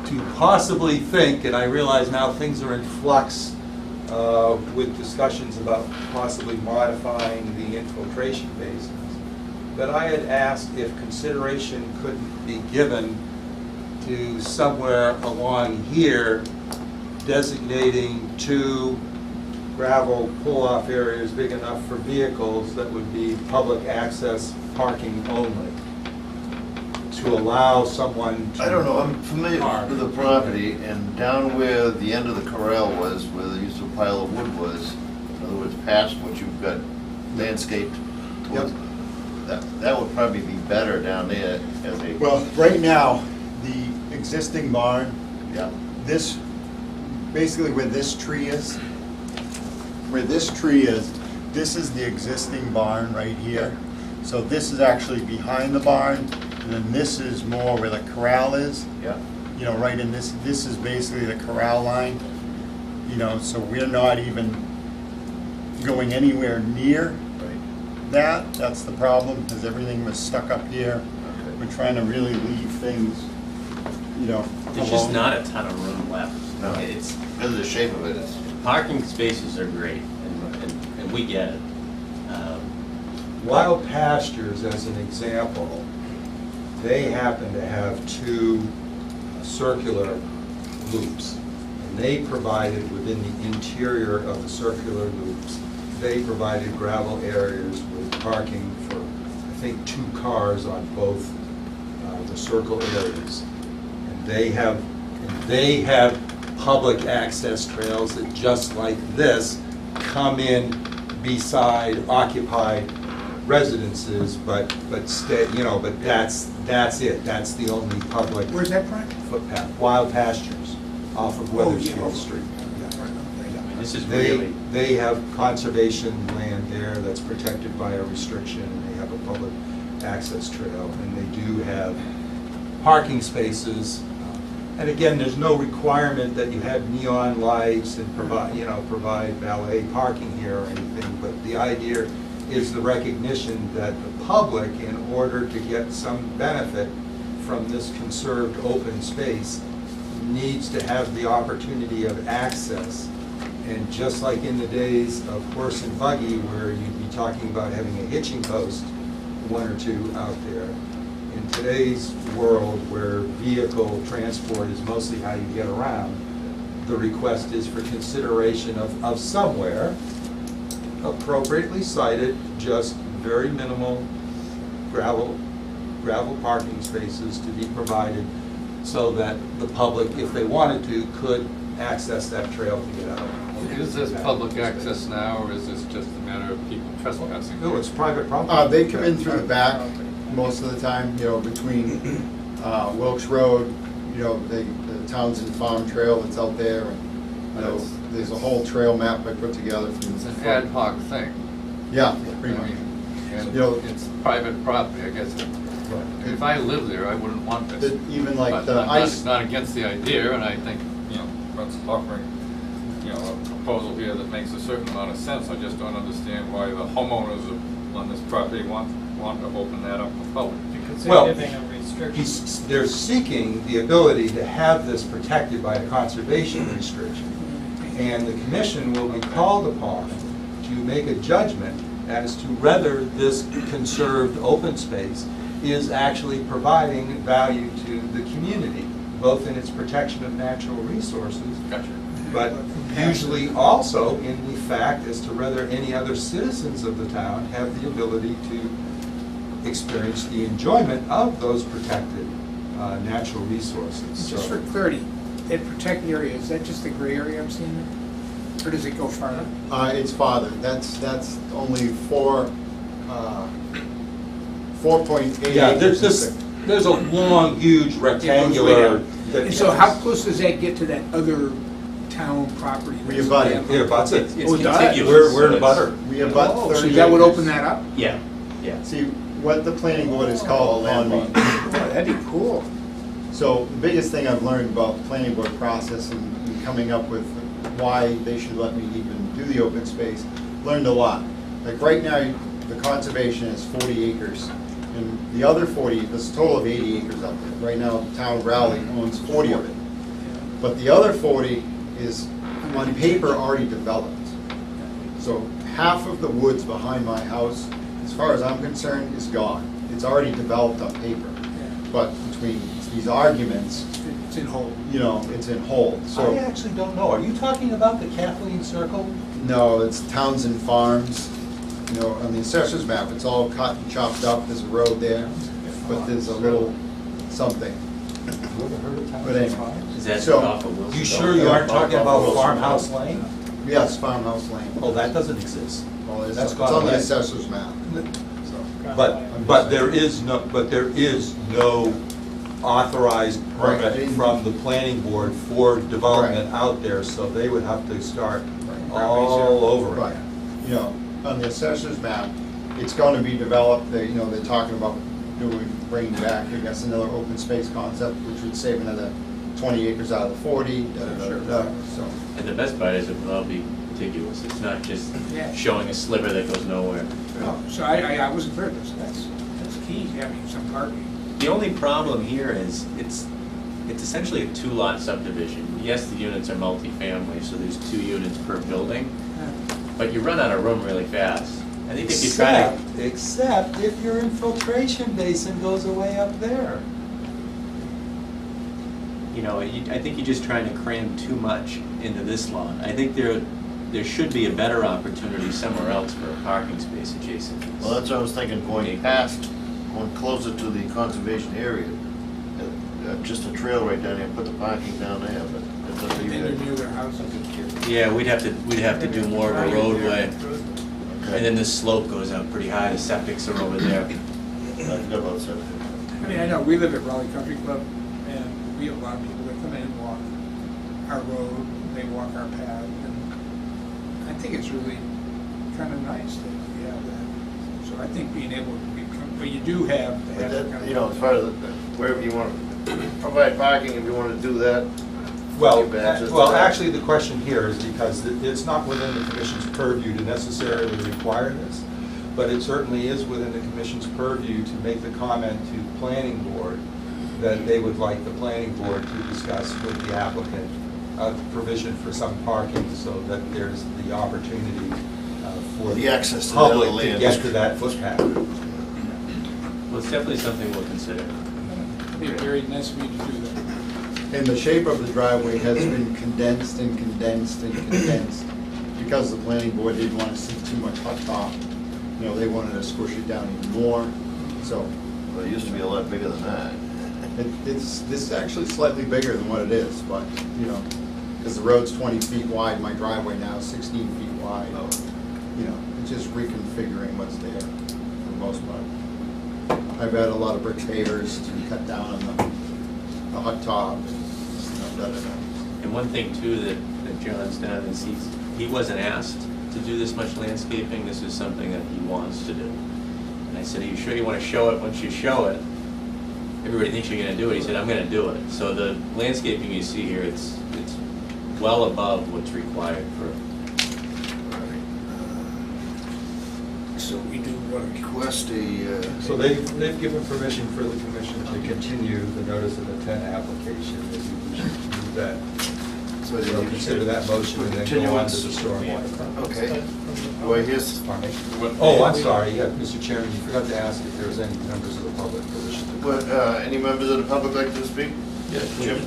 Speaker 2: to possibly think, and I realize now things are in flux with discussions about possibly modifying the infiltration basins, but I had asked if consideration couldn't be given to somewhere along here designating 2 gravel pull-off areas big enough for vehicles that would be public access parking only, to allow someone to...
Speaker 1: I don't know, I'm familiar
Speaker 2: park.
Speaker 1: with the property, and down where the end of the corral was, where the use of a pile of wood was, in other words, past what you've got landscaped towards, that would probably be better down there as a...
Speaker 3: Well, right now, the existing barn,
Speaker 1: Yeah,
Speaker 3: this, basically where this tree is, this is the existing barn right here. So this is actually behind the barn, and then this is more where the corral is.
Speaker 1: yeah.
Speaker 3: You know, right in this is basically the corral line. You know, so we're not even going anywhere near
Speaker 1: Right.
Speaker 3: that. That's the problem, because everything was stuck up here. We're trying to really leave things, you know,
Speaker 7: There's just
Speaker 3: alone.
Speaker 7: not a ton of room left.
Speaker 1: No.
Speaker 7: It's,
Speaker 1: Because of the shape of it, it's...
Speaker 7: parking spaces are great, and we get it.
Speaker 2: Wild Pastures, as an example, they happen to have 2 circular loops. And they provided, within the interior of the circular loops, they provided gravel areas with parking for, I think, 2 cars on both the circle areas. And they have public access trails that, just like this, come in beside occupied residences, but stay, you know, but that's it. That's the only public
Speaker 5: Where's that, Frank?
Speaker 2: footpath. Wild Pastures off of Weathersfield Street.
Speaker 7: I mean, this is
Speaker 2: They,
Speaker 7: really,
Speaker 2: they have conservation land there that's protected by a restriction, and they have a public access trail, and they do have parking spaces. And again, there's no requirement that you have neon lights and provide valet parking here or anything, but the idea is the recognition that the public, in order to get some benefit from this conserved open space, needs to have the opportunity of access. And just like in the days of horse and buggy, where you'd be talking about having a hitching post, 1 or 2 out there, in today's world where vehicle transport is mostly how you get around, the request is for consideration of somewhere, appropriately cited, just very minimal gravel parking spaces to be provided so that the public, if they wanted to, could access that trail to get out.
Speaker 4: Is this public access now, or is this just a matter of people trespassing?
Speaker 2: No, it's private property.
Speaker 3: They come in through the back most of the time, you know, between Wilkes Road, you know, the Townsend Farm Trail that's out there, and, you know, there's a whole trail map I put together from
Speaker 4: It's
Speaker 3: the
Speaker 4: an
Speaker 3: front.
Speaker 4: ad hoc thing.
Speaker 3: Yeah,
Speaker 4: I
Speaker 3: pretty much.
Speaker 4: mean, and
Speaker 3: You know-
Speaker 4: it's private property, I guess. If I lived there, I wouldn't want this.
Speaker 3: Even like
Speaker 4: But
Speaker 3: the
Speaker 4: I'm
Speaker 3: ice,
Speaker 4: not against the idea, and I think, you know, Brett's offering, you know, a proposal here that makes a certain amount of sense. I just don't understand why the homeowners on this property want to open that up for public.
Speaker 9: Because
Speaker 2: Well,
Speaker 9: they're giving a restriction.
Speaker 2: they're seeking the ability to have this protected by a conservation restriction. And the commission will be called upon to make a judgment as to whether this conserved open space is actually providing value to the community, both in its protection of natural resources,
Speaker 4: Gotcha.
Speaker 2: but usually also in the fact as to whether any other citizens of the town have the ability to experience the enjoyment of those protected natural resources.
Speaker 5: Just
Speaker 2: So-
Speaker 5: for clarity, that protected area, is that just the gray area I'm seeing there? Or does it go farther?
Speaker 3: It's farther, that's only 4.8
Speaker 2: Yeah,
Speaker 3: acres.
Speaker 2: there's a long, huge rectangular.
Speaker 5: And so how close does that get to that other town property?
Speaker 3: We abut it.
Speaker 2: Here, but's it.
Speaker 7: It's
Speaker 5: Oh, it does?
Speaker 7: contiguous.
Speaker 2: We're in
Speaker 7: so
Speaker 2: a butter.
Speaker 3: We abut
Speaker 5: Oh,
Speaker 3: 30
Speaker 5: so that would
Speaker 3: acres.
Speaker 5: open that up?
Speaker 7: Yeah, yeah.
Speaker 3: See, what the planning board is called on me.
Speaker 5: Oh, that'd be cool.
Speaker 3: So the biggest thing I've learned about the planning board process and coming up with why they should let me even do the open space, learned a lot. Like right now, the conservation is 40 acres. And the other 40, there's a total of 80 acres out there. Right now, the town of Raleigh owns 40 of it. But the other 40 is on paper already developed. So half of the woods behind my house, as far as I'm concerned, is gone. It's already developed on paper. But between these arguments,
Speaker 5: It's in hold.
Speaker 3: you know, it's in hold.
Speaker 2: I
Speaker 3: So,
Speaker 2: actually don't know. Are you talking about the Kathleen Circle?
Speaker 3: no, it's Townsend Farms. You know, on the assessor's map, it's all cut and chopped up. There's a road there, but there's a little something.
Speaker 2: You ever heard of
Speaker 3: But anyway.
Speaker 2: Townsend Farms?
Speaker 7: Is that
Speaker 3: So-
Speaker 7: off of Wilson?
Speaker 2: You sure you aren't talking about Farmhouse Lane?
Speaker 3: Yes, Farmhouse Lane.
Speaker 2: Oh, that doesn't exist.
Speaker 3: Well, it's
Speaker 2: That's
Speaker 3: it's
Speaker 2: gone
Speaker 3: on the
Speaker 2: away.
Speaker 3: assessor's map. So,
Speaker 2: But there is no authorized
Speaker 3: Right.
Speaker 2: permit from the planning board for development out there, so they would have to start all over
Speaker 3: Right,
Speaker 2: again.
Speaker 3: you know, on the assessor's map, it's going to be developed, they, you know, they're talking about bringing back, I guess, another open space concept, which would save another 20 acres out of the 40, so.
Speaker 7: And the best part is it will all be contiguous. It's not just
Speaker 5: Yeah.
Speaker 7: showing a sliver that goes nowhere.
Speaker 5: So I wasn't clear, so that's key, having some parking.
Speaker 7: The only problem here is it's essentially a two-lot subdivision. Yes, the units are multifamily, so there's 2 units per building, but you run out of room really fast. I think if you try to,
Speaker 2: Except if your infiltration basin goes away up there.
Speaker 7: you know, I think you're just trying to cram too much into this lot. I think there should be a better opportunity somewhere else for a parking space adjacent to this.
Speaker 1: Well, that's what I was thinking, going past, going closer to the conservation area. Just a trail right down there, put the parking down there, but it doesn't
Speaker 5: And then you're
Speaker 1: even.
Speaker 5: near their house.
Speaker 7: Yeah, we'd have to do more of a roadway, and then this slope goes up pretty high, the septics are over there.
Speaker 1: I forgot about septic.
Speaker 5: I mean, I know, we live at Raleigh Country Club, and we have a lot of people that come in and walk our road, they walk our path, and I think it's really kind of nice that we have that. So I think being able to become, but you do have to
Speaker 1: But
Speaker 5: have that kind
Speaker 1: that,
Speaker 5: of.
Speaker 1: you know, as far as wherever you want to provide parking, if you want to do that.
Speaker 2: Well,
Speaker 1: give access to
Speaker 2: well,
Speaker 1: that.
Speaker 2: actually, the question here is because it's not within the commission's purview to necessarily require this, but it certainly is within the commission's purview to make the comment to the planning board that they would like the planning board to discuss with the applicant provision for some parking so that there's the opportunity for
Speaker 1: The access to the
Speaker 2: public
Speaker 1: other
Speaker 2: to
Speaker 1: land.
Speaker 2: get to that footpath.
Speaker 7: Well, it's definitely something we'll consider.
Speaker 5: It'd be very nice of you to do that.
Speaker 3: And the shape of the driveway has been condensed and condensed and condensed because the planning board didn't want to see too much hot top. You know, they wanted to squish it down even more, so
Speaker 1: Well, it used to be a lot bigger than that.
Speaker 3: this is actually slightly bigger than what it is, but, you know, because the road's 20 feet wide, my driveway now is 16 feet wide. You know, it's just reconfiguring what's there for the most part. I've had a lot of brick pavers to cut down on the hot top, and,
Speaker 7: And one thing too that John's done is he wasn't asked to do this much landscaping. This is something that he wants to do. And I said, are you sure you want to show it? Once you show it, everybody thinks you're going to do it. He said, I'm going to do it. So the landscaping you see here, it's well above what's required for.
Speaker 5: So we do what?
Speaker 1: Request a,
Speaker 2: So they've given permission for the commission to continue the notice of intent application, if you wish to do that.
Speaker 1: so For the-
Speaker 2: So consider that motion and then go on to the stormwater.
Speaker 1: Okay. Do I hear,
Speaker 2: Pardon me? Oh, I'm sorry, yeah, Mr. Chairman, you forgot to ask if there was any members of the public who wish to.
Speaker 1: what, any members of the public like to speak? Jim?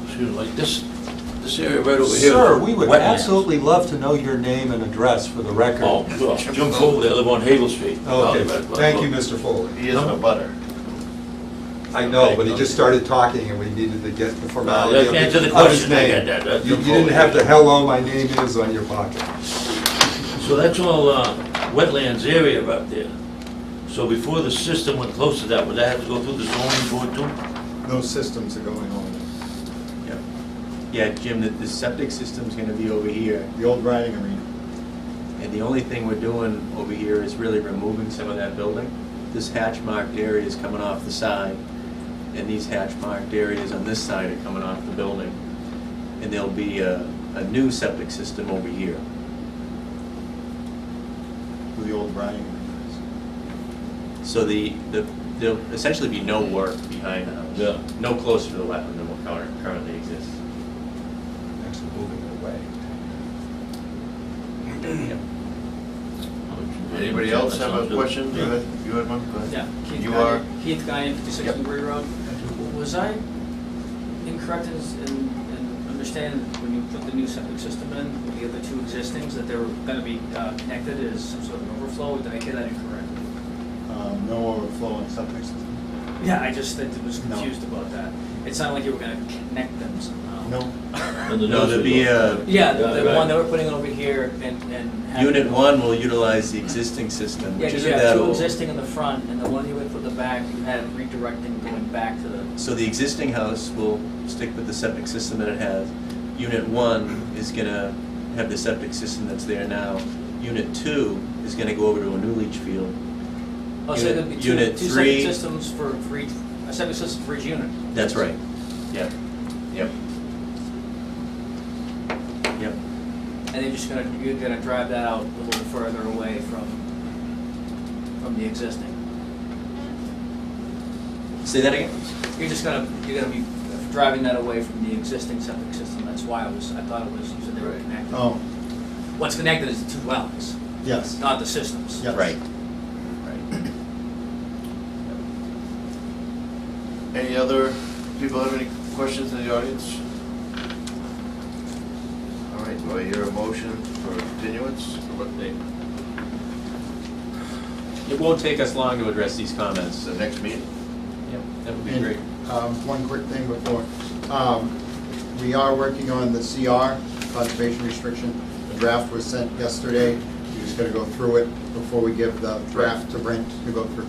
Speaker 9: Excuse me, like this area right over here.
Speaker 8: Sir, we would
Speaker 9: wetlands.
Speaker 8: absolutely love to know your name and address for the record.
Speaker 9: Oh, sure. Jim Foley, I live on Havel Street.
Speaker 8: Okay, thank you, Mr. Foley.
Speaker 1: He is a butter.
Speaker 2: I know, but he just started talking and we needed to get the formality of
Speaker 9: Answer the
Speaker 2: his
Speaker 9: question, I
Speaker 2: name.
Speaker 9: get that.
Speaker 2: You didn't have the hello, my name is on your pocket.
Speaker 9: So that's all wetlands area up there. So before the system went close to that, would that have to go through the zoning board too?
Speaker 3: Those systems are going on.
Speaker 7: Yeah, Jim, the septic system's gonna be over here,
Speaker 3: The old riding arena.
Speaker 7: and the only thing we're doing over here is really removing some of that building. This hatch marked area is coming off the side, and these hatch marked areas on this side are coming off the building. And there'll be a new septic system over here.
Speaker 3: Where the old riding arena is.
Speaker 7: So there'll essentially be no work behind the house.
Speaker 9: Yeah.
Speaker 7: No closer to the wetland than what currently exists.
Speaker 2: Actually moving it away.
Speaker 7: Yep.
Speaker 1: Anybody else have a question? You had one? Go ahead.
Speaker 10: Yeah, Keith
Speaker 1: You
Speaker 10: Guy,
Speaker 1: are?
Speaker 10: Keith Guy, 56
Speaker 1: Yep.
Speaker 10: Newbury Road. Was I incorrect in understanding when you put the new septic system in, with the other two existings, that they were gonna be connected as some sort of an overflow? Did I hear that incorrectly?
Speaker 3: No overflow in septic system.
Speaker 10: Yeah, I just was
Speaker 3: No.
Speaker 10: confused about that. It sounded like you were gonna connect them somehow.
Speaker 7: No, there'll be a,
Speaker 10: Yeah, the
Speaker 9: Right.
Speaker 10: one that we're putting over here and. having-
Speaker 7: Unit 1 will utilize the existing system,
Speaker 10: Yeah,
Speaker 7: which
Speaker 10: because
Speaker 7: isn't
Speaker 10: you
Speaker 7: that
Speaker 10: have two
Speaker 7: old.
Speaker 10: existing in the front, and the one you would put in the back, you had redirecting going back to the.
Speaker 7: So the existing house will stick with the septic system that it has. Unit 1 is gonna have the septic system that's there now. Unit 2 is gonna go over to a new leach field.
Speaker 10: Oh, so there'd be two
Speaker 7: Unit
Speaker 10: septic
Speaker 7: 3
Speaker 10: systems for each, a septic system for each unit?
Speaker 7: That's right. Yep, yep. Yep.
Speaker 10: And you're gonna drive that out a little further away from the existing?
Speaker 7: Say that again?
Speaker 10: You're gonna be driving that away from the existing septic system, that's why I thought it was, you said they were connected.
Speaker 3: Oh,
Speaker 10: What's connected is the two wells,
Speaker 3: yes.
Speaker 10: not the systems.
Speaker 3: Yes.
Speaker 7: Right.
Speaker 1: Any other people have any questions in the audience? All right, do I hear a motion for continuance?
Speaker 4: What date?
Speaker 7: It won't take us long to address these comments.
Speaker 1: The next meeting?
Speaker 7: Yep, that would be
Speaker 3: And,
Speaker 7: great.
Speaker 3: one quick thing before, we are working on the CR, conservation restriction. The draft was sent yesterday. We just gotta go through it before we give the draft to Brent to go through.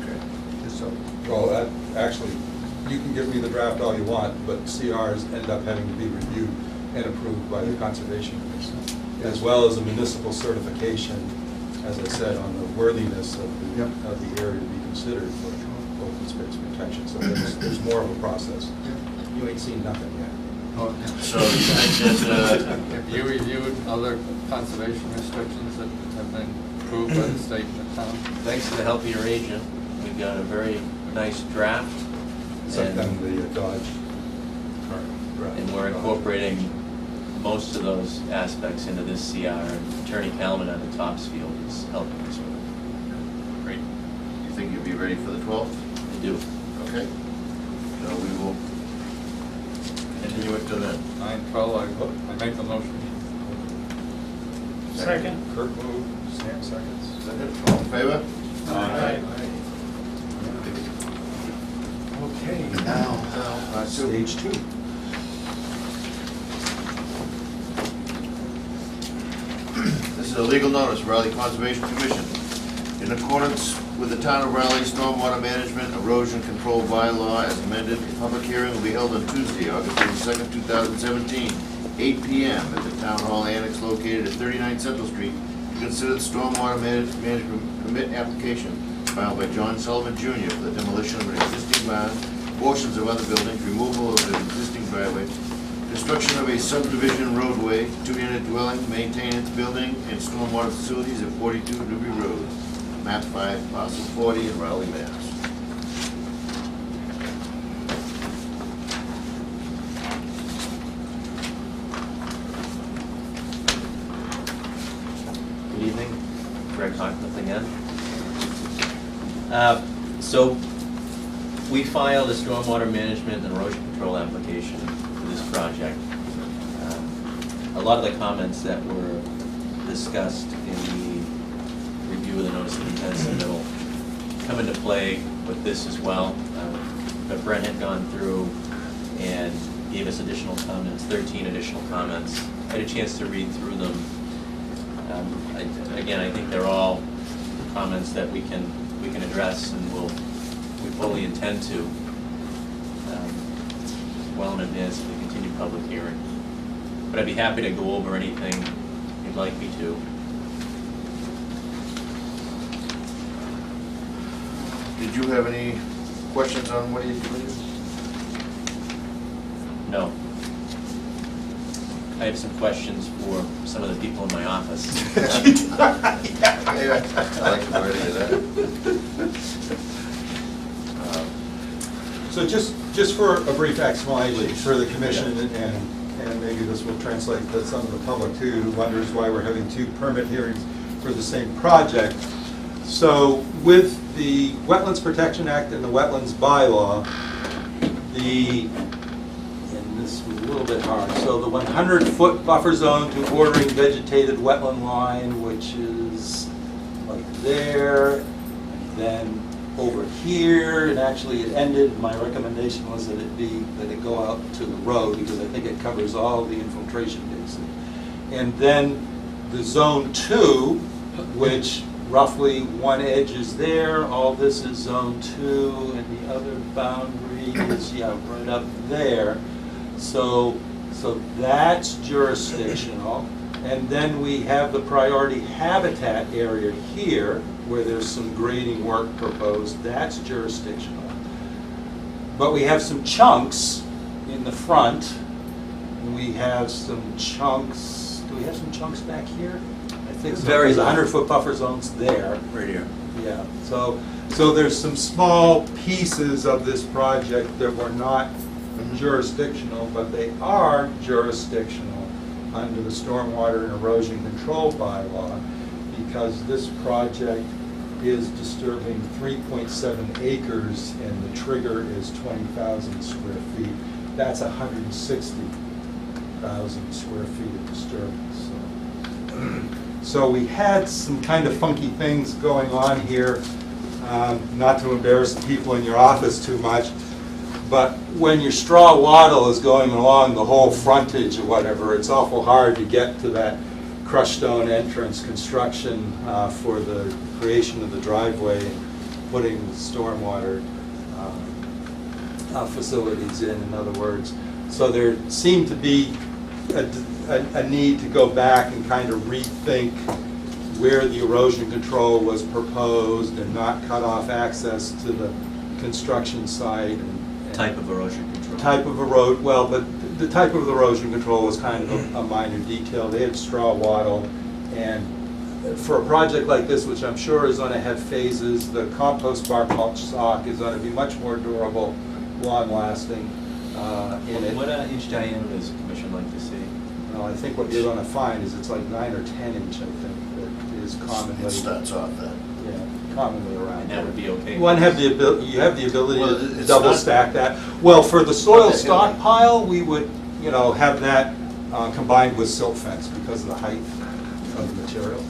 Speaker 1: Okay.
Speaker 3: Just so,
Speaker 2: Well, actually, you can give me the draft all you want, but CRs end up having to be reviewed and approved by the Conservation Commission, as well as a municipal certification, as I said, on the worthiness of
Speaker 3: Yep.
Speaker 2: the area to be considered for open space protection. So there's more of a process. You ain't seen nothing yet.
Speaker 1: So you think that,
Speaker 4: Have you reviewed other conservation restrictions that have been approved by the state and the town?
Speaker 7: Thanks to the help of your agent, we got a very nice draft.
Speaker 2: Except
Speaker 7: And-
Speaker 2: then the Dodge.
Speaker 7: And we're incorporating most of those aspects into this CR, and Attorney Kalman out of Topsfield is helping us with it.
Speaker 1: great. You think you'll be ready for the 12th?
Speaker 7: I do.
Speaker 1: Okay. So we will continue it to then.
Speaker 4: 9/12, I make the motion.
Speaker 2: Second. Kurt moved, Sam seconds.
Speaker 1: Second, all in favor?
Speaker 4: Aye.
Speaker 2: Okay, now, stage 2.
Speaker 1: This is a legal notice, Raleigh Conservation Commission. In accordance with the Town of Raleigh Stormwater Management Erosion Control Bylaw as amended, a public hearing will be held on Tuesday, August 22nd, 2017, 8 p.m. at the Town Hall Annex located at 39 Central Street to consider the stormwater management permit application filed by John Sullivan Jr. for the demolition of an existing barn, portions of other buildings, removal of an existing driveway, construction of a subdivision roadway, 2-unit dwelling, maintenance building, and stormwater facilities at 42 Newbury Road, map 5, parcel 40 in Raleigh, Mass.
Speaker 7: talk with again. So we filed a stormwater management and erosion control application for this project. A lot of the comments that were discussed in the review of the notice of intent submittal come into play with this as well. But Brent had gone through and gave us additional comments, 13 additional comments. I had a chance to read through them. Again, I think they're all comments that we can address, and we fully intend to, well in advance of the continued public hearing. But I'd be happy to go over anything you'd like me to.
Speaker 1: Did you have any questions on what you do?
Speaker 7: No. I have some questions for some of the people in my office.
Speaker 1: I like the wording of that.
Speaker 2: So just for a brief explanation for the commission, and maybe this will translate to some of the public too, who wonders why we're having two permit hearings for the same project. So with the Wetlands Protection Act and the Wetlands Bylaw, and this was a little bit hard, so the 100-foot buffer zone to bordering vegetated wetland line, which is like there, and then over here, and actually it ended, my recommendation was that it go out to the road, because I think it covers all the infiltration basin. And then the zone 2, which roughly one edge is there, all this is zone 2, and the other boundary is, right up there. So that's jurisdictional. And then we have the priority habitat area here, where there's some grading work proposed. That's jurisdictional. But we have some chunks in the front. We have some chunks, do we have some chunks back here? I think so.
Speaker 7: Very
Speaker 2: There's 100-foot buffer zones there.
Speaker 7: Right here.
Speaker 2: Yeah, so there's some small pieces of this project that were not jurisdictional, but they are jurisdictional under the Stormwater and Erosion Control Bylaw, because this project is disturbing 3.7 acres and the trigger is 20,000 square feet. That's 160,000 square feet of disturbance. So we had some kind of funky things going on here, not to embarrass the people in your office too much, but when your straw wattle is going along the whole frontage or whatever, it's awful hard to get to that crushed stone entrance construction for the creation of the driveway and putting stormwater facilities in other words. So there seemed to be a need to go back and kind of rethink where the erosion control was proposed and not cut off access to the construction site. And
Speaker 7: Type of erosion control.
Speaker 2: But the type of erosion control was kind of a minor detail. They had straw wattle, and for a project like this, which I'm sure is going to have phases, the compost bar mulch stock is going to be much more durable, long-lasting in it.
Speaker 7: What inch diameter does the commission like to see?
Speaker 2: Well, I think what you're going to find is it's like 9 or 10 inch, I think, that is commonly.
Speaker 1: It starts off that.
Speaker 2: Yeah, commonly around.
Speaker 7: And that would be okay?
Speaker 2: One have the ability, you have the ability
Speaker 1: Well,
Speaker 2: to
Speaker 1: it's
Speaker 2: double
Speaker 1: not-
Speaker 2: stack that. Well, for the soil
Speaker 1: Okay.
Speaker 2: stockpile, we would, have that combined with silt fence because of the height of the material.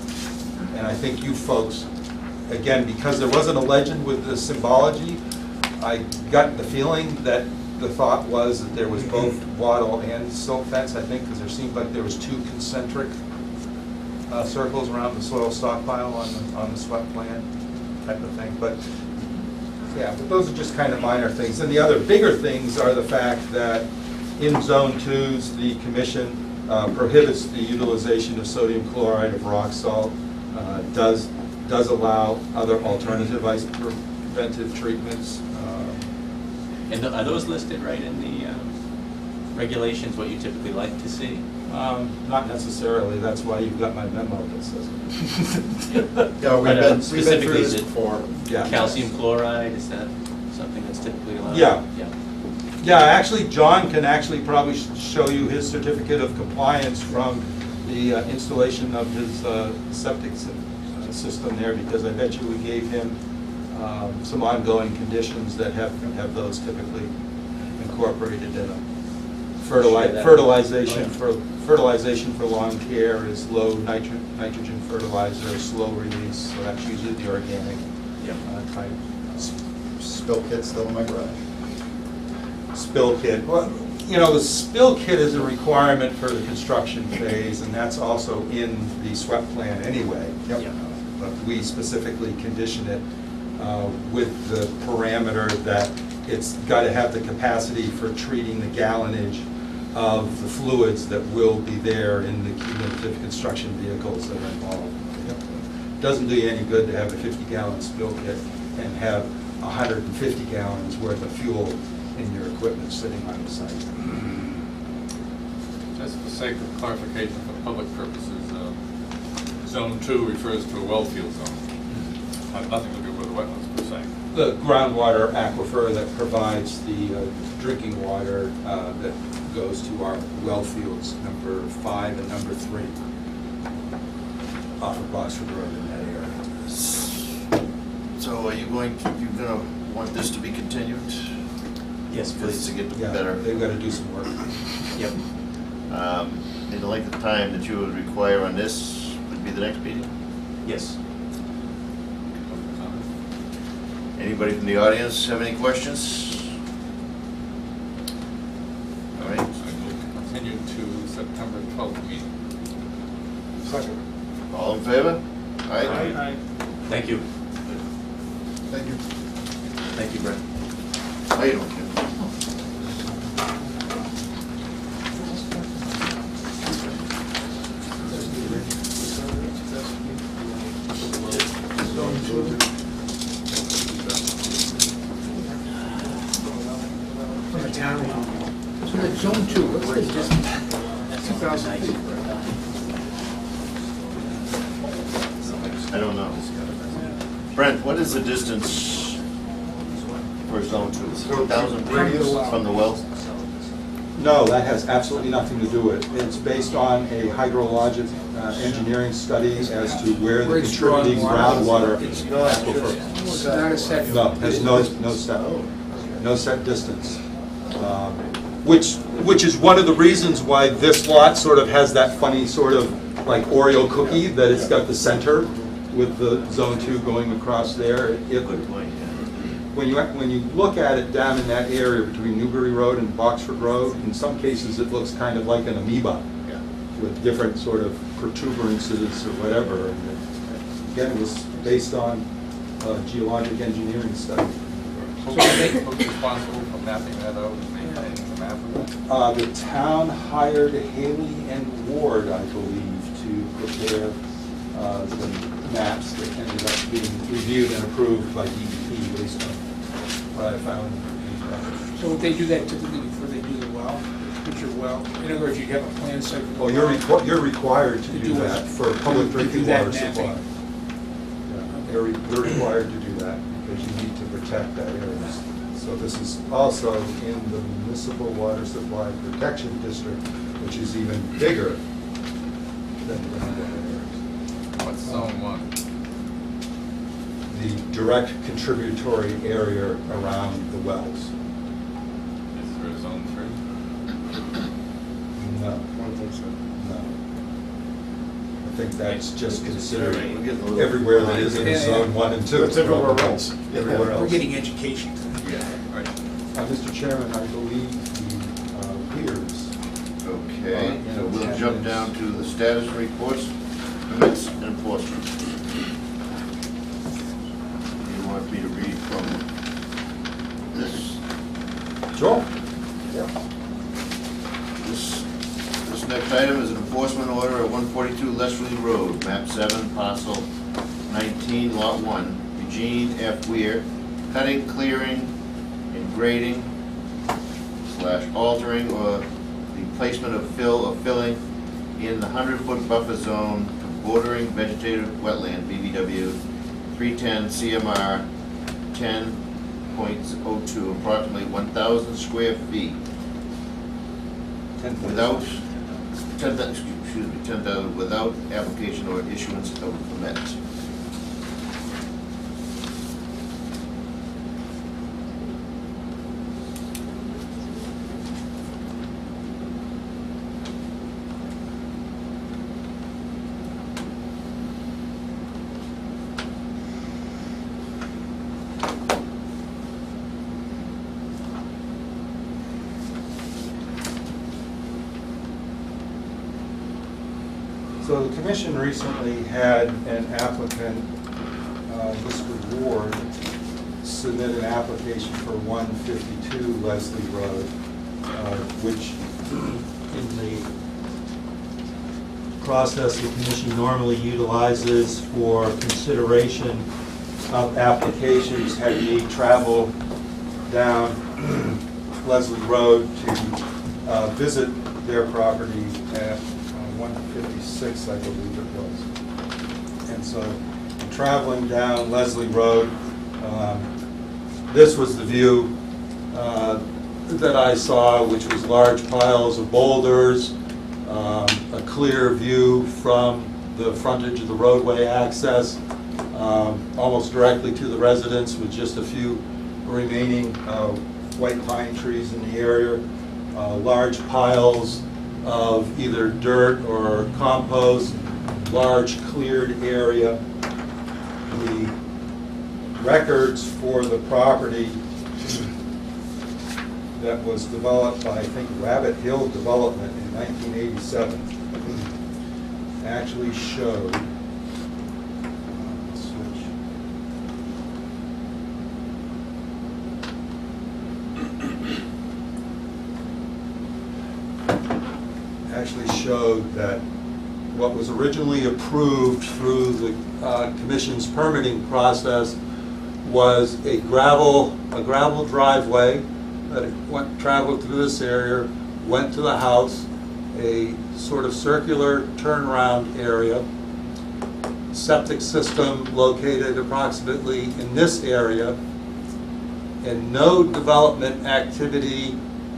Speaker 2: And I think you folks, again, because there wasn't a legend with the symbology, I got the feeling that the thought was that there was both wattle and silt fence, I think, because there seemed like there was 2 concentric circles around the soil stockpile on the swept plan type of thing. But yeah, but those are just kind of minor things. And the other bigger things are the fact that in Zone 2s, the commission prohibits the utilization of sodium chloride of rock salt, does allow other alternative ice preventive treatments.
Speaker 7: And are those listed right in the regulations, what you typically like to see?
Speaker 2: Not necessarily, that's why you've got my memo that says it.
Speaker 3: Yeah, we've
Speaker 7: But,
Speaker 3: been
Speaker 7: specifically,
Speaker 3: through
Speaker 7: is
Speaker 3: this
Speaker 7: it
Speaker 3: before.
Speaker 2: Yeah.
Speaker 7: calcium chloride, is that something that's typically allowed?
Speaker 2: Yeah.
Speaker 7: Yeah.
Speaker 2: Yeah, actually, John can actually probably show you his certificate of compliance from the installation of his septic
Speaker 8: the system there, because I bet you we gave him some ongoing conditions that have those typically incorporated in them. Fertilization for lawn care is low nitrogen fertilizer, slow release, so that's usually the organic type.
Speaker 3: Spill kit's still in my garage.
Speaker 8: Spill kit, well, you know, the spill kit is a requirement for the construction phase, and that's also in the SWEP plan anyway. But we specifically condition it with the parameter that it's got to have the capacity for treating the gallonage of the fluids that will be there in the cumulative construction vehicles that are involved. Doesn't do you any good to have a 50-gallon spill kit and have 150 gallons worth of fuel in your equipment sitting on the site.
Speaker 4: Just for sake of clarification for public purposes, Zone 2 refers to a well field zone. Has nothing to do with the wetlands per se.
Speaker 8: The groundwater aquifer that provides the drinking water that goes to our well fields, number 5 and number 3, off of Boxford Road in that area.
Speaker 1: So are you gonna want this to be continued?
Speaker 7: Yes,
Speaker 1: Please,
Speaker 7: please.
Speaker 1: to get
Speaker 8: Yeah,
Speaker 1: better.
Speaker 8: they've got to do some work.
Speaker 7: Yep.
Speaker 1: In the length of time that you would require on this would be the next meeting?
Speaker 7: Yes.
Speaker 1: Anybody from the audience have any questions? All right,
Speaker 4: I will continue to September 12th meeting.
Speaker 2: Second.
Speaker 1: all in favor? Aye.
Speaker 7: Thank you.
Speaker 3: Thank you.
Speaker 7: Thank you, Brett.
Speaker 1: How you doing, Kim?
Speaker 5: From the town. So that's zone 2, what's the distance? 2,000 feet.
Speaker 1: I don't know. Brent, what is the distance for Zone 2? 4,000
Speaker 5: From the
Speaker 1: feet
Speaker 5: well.
Speaker 1: from the well?
Speaker 8: No, that has absolutely nothing to do with it. It's based on a hydrologic engineering study as to where
Speaker 5: Where
Speaker 8: the
Speaker 5: it's drawing
Speaker 8: contributing
Speaker 5: water.
Speaker 8: groundwater
Speaker 5: It's
Speaker 8: aquifer.
Speaker 5: It's not a set.
Speaker 8: No, there's no set distance. Which is one of the reasons why this lot sort of has that funny sort of like Oreo cookie, that it's got the center with the Zone 2 going across there.
Speaker 1: Good point, yeah.
Speaker 8: When you look at it down in that area between Newbury Road and Boxford Road, in some cases it looks kind of like an amoeba
Speaker 1: Yeah.
Speaker 8: with different sort of protuberances or whatever. And again, it was based on a geologic engineering study.
Speaker 4: Who's responsible for mapping that out and maintaining the map of that?
Speaker 8: The town hired Haley and Ward, I believe, to prepare the maps that ended up being reviewed and approved by DEP based on what I found.
Speaker 5: So would they do that typically before they do the well? Put your well, in other words, you have a plan site for the
Speaker 8: Well,
Speaker 5: well?
Speaker 8: you're required to do that for public drinking
Speaker 5: that
Speaker 8: water supply.
Speaker 5: mapping.
Speaker 8: Yeah, you're required to do that because you need to protect that area. So this is also in the municipal water supply protection district, which is even bigger than the groundwater areas.
Speaker 4: What's Zone 1?
Speaker 8: The direct contributory area around the wells.
Speaker 4: Is there a Zone 3?
Speaker 8: No,
Speaker 2: I don't think so.
Speaker 8: no. I think that's just considered
Speaker 1: We're getting a little
Speaker 8: everywhere that is in
Speaker 5: Yeah, yeah.
Speaker 8: Zone 1 and 2.
Speaker 2: It's everywhere else.
Speaker 8: Everywhere
Speaker 5: We're
Speaker 8: else.
Speaker 5: getting education.
Speaker 1: Yeah.
Speaker 4: Right.
Speaker 8: Mr. Chairman, I believe the Weirs.
Speaker 1: Okay, so we'll jump down to the status reports, permits, and enforcement. You want me to read from this?
Speaker 8: Sure.
Speaker 1: This next item is an enforcement order at 142 Leslie Road, map 7, parcel 19, lot 1, Eugene F. Weir, cutting, clearing, and grading / altering or the placement of fill or filling in the 100-foot buffer zone bordering vegetative wetland, BVW 310 CMR 10.02, approximately 1,000 square feet. Without, 10,000, without application or issuance of a permit.
Speaker 8: So the commission recently had an applicant, Mr. Ward, submit an application for 152 Leslie Road, which in the process the commission normally utilizes for consideration of applications had me travel down Leslie Road to visit their property at 156, I believe it was. And so, traveling down Leslie Road, this was the view that I saw, which was large piles of boulders, a clear view from the frontage of the roadway access, almost directly to the residence with just a few remaining white pine trees in the area, large piles of either dirt or compost, large cleared area. The records for the property that was developed by, I think, Rabbit Hill Development in 1987 actually showed, let's switch. Actually showed that what was originally approved through the commission's permitting process was a gravel driveway that traveled through this area, went to the house, a sort of circular turnaround area, septic system located approximately in this area, and no development activity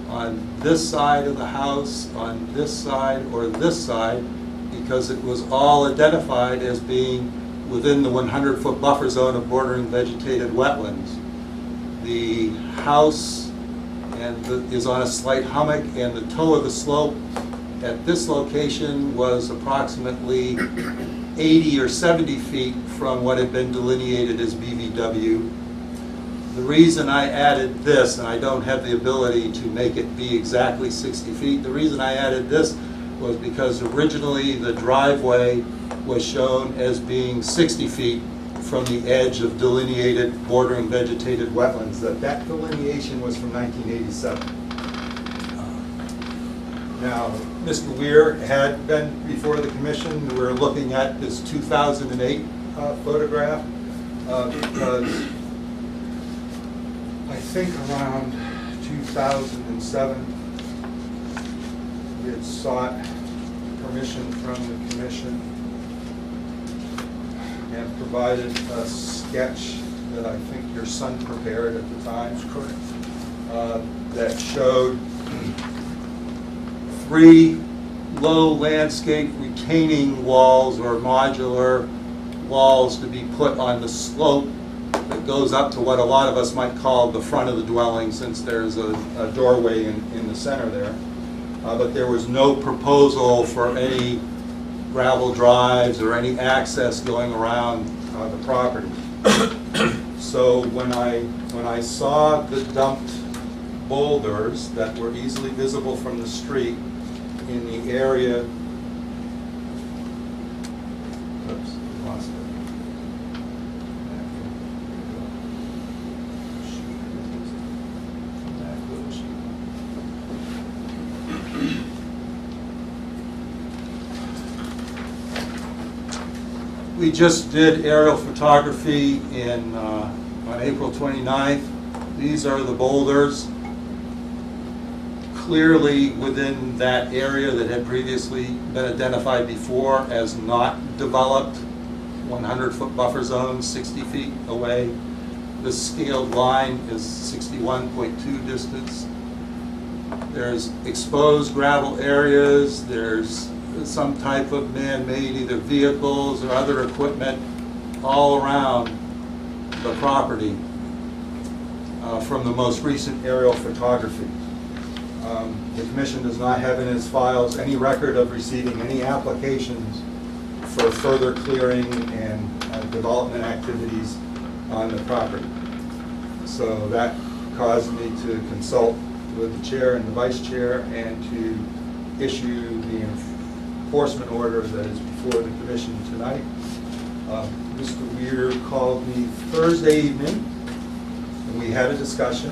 Speaker 8: on this side of the house, on this side, or this side, because it was all identified as being within the 100-foot buffer zone of bordering vegetated wetlands. The house is on a slight hummock, and the toe of the slope at this location was approximately 80 or 70 feet from what had been delineated as BVW. The reason I added this, and I don't have the ability to make it be exactly 60 feet, the reason I added this was because originally the driveway was shown as being 60 feet from the edge of delineated bordering vegetated wetlands. That delineation was from 1987. Now, Mr. Weir had been before the commission. We were looking at this 2008 photograph because I think around 2007 we had sought permission from the commission and provided a sketch that I think your son prepared at the time. That's correct. That showed 3 low landscape retaining walls or modular walls to be put on the slope that goes up to what a lot of us might call the front of the dwelling, since there's a doorway in the center there. But there was no proposal for any gravel drives or any access going around the property. So when I saw the dumped boulders that were easily visible from the street in the area, oops, lost it. We just did aerial photography on April 29th. These are the boulders clearly within that area that had previously been identified before as not developed, 100-foot buffer zone, 60 feet away. The scaled line is 61.2 distance. There's exposed gravel areas. There's some type of man-made, either vehicles or other equipment, all around the property from the most recent aerial photography. The Commission does not have in its files any record of receiving any applications for further clearing and development activities on the property. So that caused me to consult with the chair and the vice chair and to issue the enforcement order that is before the commission tonight. Mr. Weir called me Thursday evening, and we had a discussion.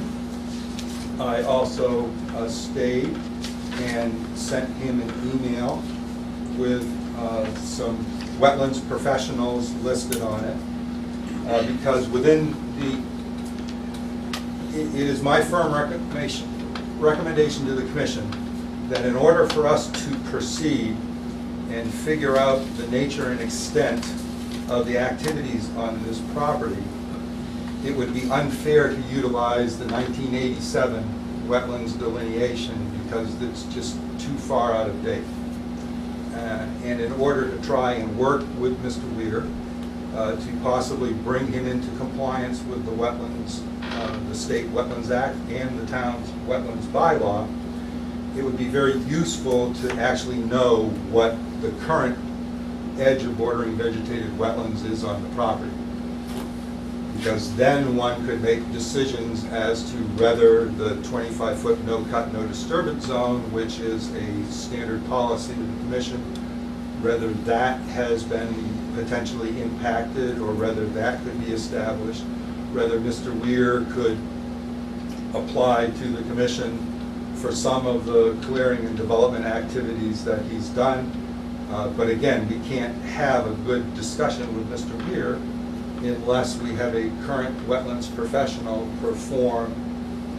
Speaker 8: I also stayed and sent him an email with some wetlands professionals listed on it, because within it is my firm recommendation to the commission that in order for us to proceed and figure out the nature and extent of the activities on this property, it would be unfair to utilize the 1987 wetlands delineation because it's just too far out of date. And in order to try and work with Mr. Weir to possibly bring him into compliance with the wetlands, the State Wetlands Act and the town's wetlands bylaw, it would be very useful to actually know what the current edge of bordering vegetated wetlands is on the property. Because then one could make decisions as to whether the 25-foot no-cut, no-disturbance zone, which is a standard policy to the commission, whether that has been potentially impacted or whether that could be established, whether Mr. Weir could apply to the commission for some of the clearing and development activities that he's done. But again, we can't have a good discussion with Mr. Weir unless we have a current wetlands professional perform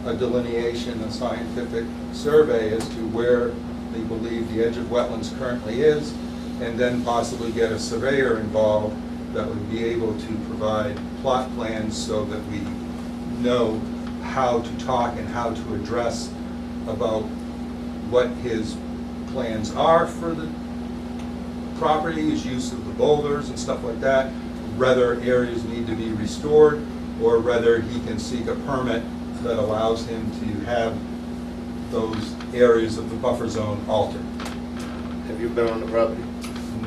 Speaker 8: a delineation, a scientific survey as to where they believe the edge of wetlands currently is, and then possibly get a surveyor involved that would be able to provide plot plans so that we know how to talk and how to address about what his plans are for the property, his use of the boulders and stuff like that, whether areas need to be restored, or whether he can seek a permit that allows him to have those areas of the buffer zone altered.
Speaker 1: Have you been on the property?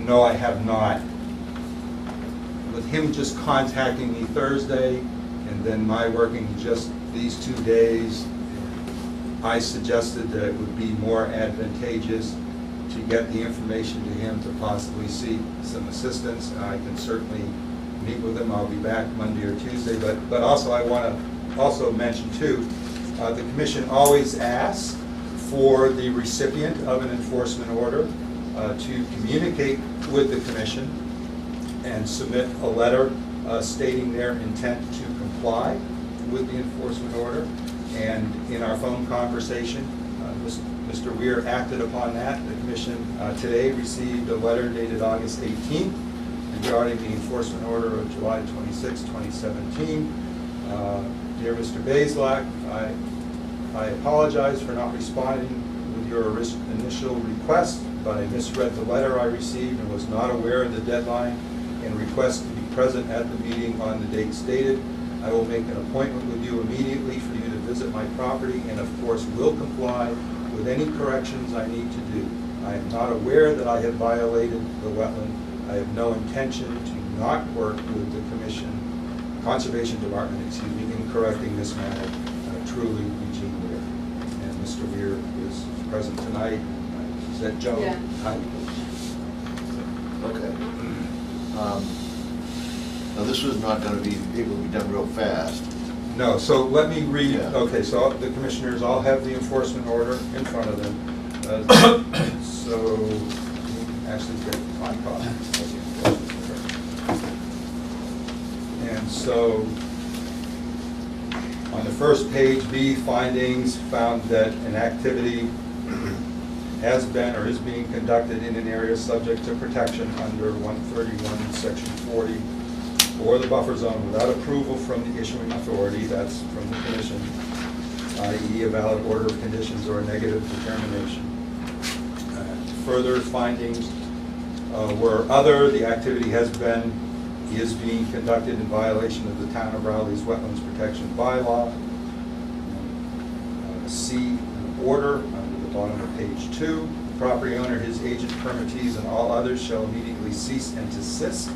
Speaker 8: No, I have not. With him just contacting me Thursday, and then my working just these 2 days, I suggested that it would be more advantageous to get the information to him to possibly seek some assistance. I can certainly meet with him. I'll be back Monday or Tuesday, but also I want to also mention too, the commission always asks for the recipient of an enforcement order to communicate with the commission and submit a letter stating their intent to comply with the enforcement order. And in our phone conversation, Mr. Weir acted upon that. The commission today received a letter dated August 18th regarding the enforcement order of July 26, 2017. Dear Mr. Bazelak, I apologize for not responding with your initial request, but I misread the letter I received and was not aware of the deadline and request to be present at the meeting on the date stated. I will make an appointment with you immediately for you to visit my property and of course will comply with any corrections I need to do. I am not aware that I have violated the wetland. I have no intention to not work with the Conservation Department, in correcting this matter. Truly, Eugene Weir. And Mr. Weir is present tonight. Is that Joe?
Speaker 6: Yeah.
Speaker 8: Hi.
Speaker 1: Okay. Now, this was not going to be able to be done real fast.
Speaker 8: No, so let me read,
Speaker 1: Yeah.
Speaker 8: okay, so the commissioners all have the enforcement order in front of them. So, actually get my copy. And so, on the first page, B, findings found that an activity has been or is being conducted in an area subject to protection under 131, section 40, or the buffer zone without approval from the issuing authority, that's from the commission, i.e. a valid order of conditions or a negative determination. Further findings were other, the activity is being conducted in violation of the Town of Rowley's Wetlands Protection Bylaw. C, an order under the bottom of page 2. The property owner, his agent, permittees, and all others shall immediately cease and desist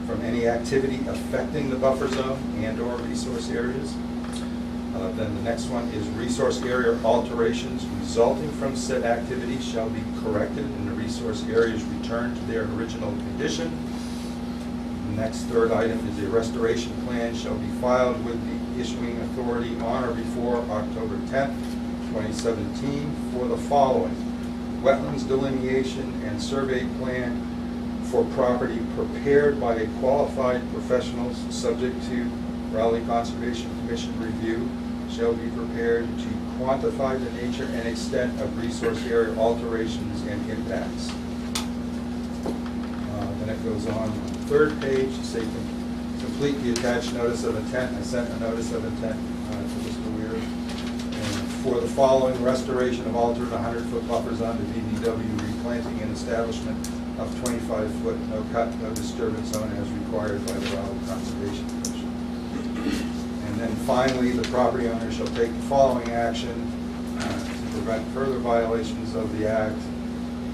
Speaker 8: from any activity affecting the buffer zone and/or resource areas. Then the next one is resource area alterations resulting from said activity shall be corrected in the resource areas returned to their original condition. The next third item is a restoration plan shall be filed with the issuing authority on or before October 10th, 2017 for the following: wetlands delineation and survey plan for property prepared by a qualified professional subject to Raleigh Conservation Commission review shall be prepared to quantify the nature and extent of resource area alterations and impacts. Then it goes on the third page to say complete the attached notice of intent. I sent a notice of intent to Mr. Weir. And for the following: restoration of altered 100-foot buffer zone to BBW, replanting and establishment of 25-foot no cut, no disturbance zone as required by the Raleigh Conservation Commission. And then finally, the property owner shall take the following action to prevent further violations of the Act: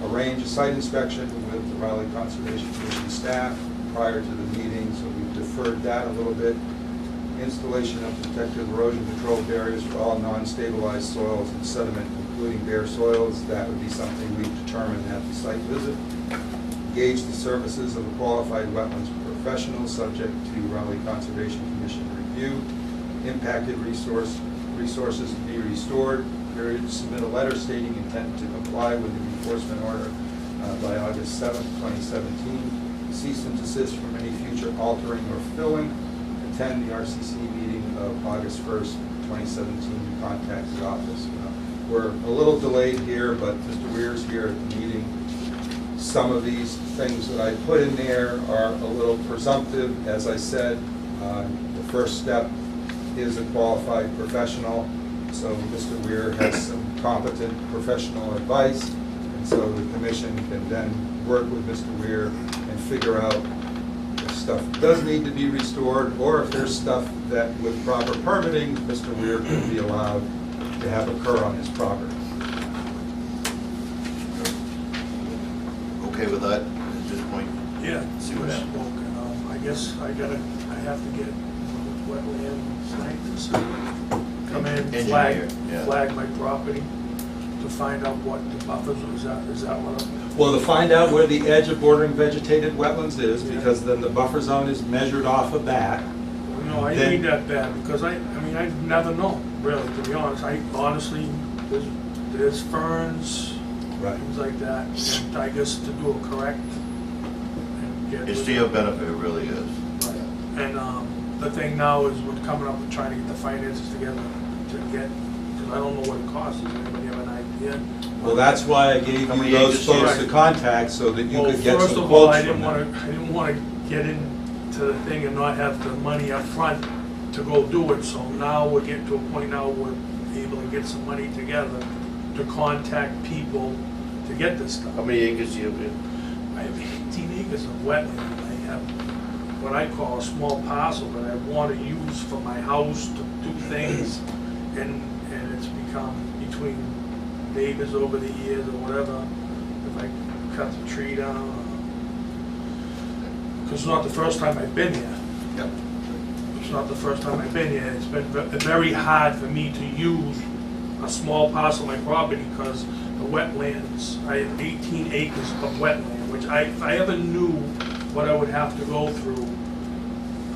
Speaker 8: arrange a site inspection with the Raleigh Conservation Commission staff prior to the meeting, so we've deferred that a little bit. Installation of protective erosion control barriers for all non-stabilized soils and sediment, including bare soils. That would be something we've determined at the site visit. Engage the services of a qualified wetlands professional subject to Raleigh Conservation Commission review. Impacted resources to be restored. Period. Submit a letter stating intent to comply with the enforcement order by August 7th, 2017. Cease and desist from any future altering or filling. Attend the RCC meeting of August 1st, 2017. Contact the office. We're a little delayed here, but Mr. Weir's here at the meeting. Some of these things that I put in there are a little presumptive. As I said, the first step is a qualified professional. So Mr. Weir has some competent professional advice, and so the commission can then work with Mr. Weir and figure out if stuff does need to be restored, or if there's stuff that with proper permitting, Mr. Weir can be allowed to have occur on his property.
Speaker 1: Okay with that at this point?
Speaker 11: Yeah.
Speaker 1: See what happens.
Speaker 11: I guess I have to get wetland scientists, come in,
Speaker 1: Engineer, yeah.
Speaker 11: flag my property to find out what the buffers, is that what I'm?
Speaker 8: Well, to find out where the edge of bordering vegetated wetlands is, because then the buffer zone is measured off of that.
Speaker 11: No, I
Speaker 8: Then-
Speaker 11: need that bad, because I mean, I've never known, really, to be honest. I honestly, there's ferns,
Speaker 8: Right.
Speaker 11: things like that, and I guess to do it correct. And get
Speaker 1: It's to your benefit, it really is.
Speaker 11: Right. And the thing now is we're coming up with trying to get the finances together to get, because I don't know what it costs. Does anybody have an idea?
Speaker 8: Well, that's why I gave
Speaker 1: How
Speaker 8: you
Speaker 1: many
Speaker 8: those
Speaker 1: acres?
Speaker 8: folks to
Speaker 11: Right.
Speaker 8: contact, so that you
Speaker 11: Well,
Speaker 8: could get
Speaker 11: first
Speaker 8: some
Speaker 11: of all,
Speaker 8: quotes from them.
Speaker 11: I didn't want to get into the thing and not have the money up front to go do it. So now we're getting to a point now where we're able to get some money together to contact people to get this stuff.
Speaker 1: How many acres do you have?
Speaker 11: I have 18 acres of wetland. I have what I call a small parcel that I want to use for my house to do things, and it's become between neighbors over the years or whatever, if I cut the tree down. Because it's not the first time I've been here.
Speaker 1: Yep.
Speaker 11: It's not the first time I've been here. It's been very hard for me to use a small parcel of my property because the wetlands, I have 18 acres of wetland, which if I ever knew what I would have to go through,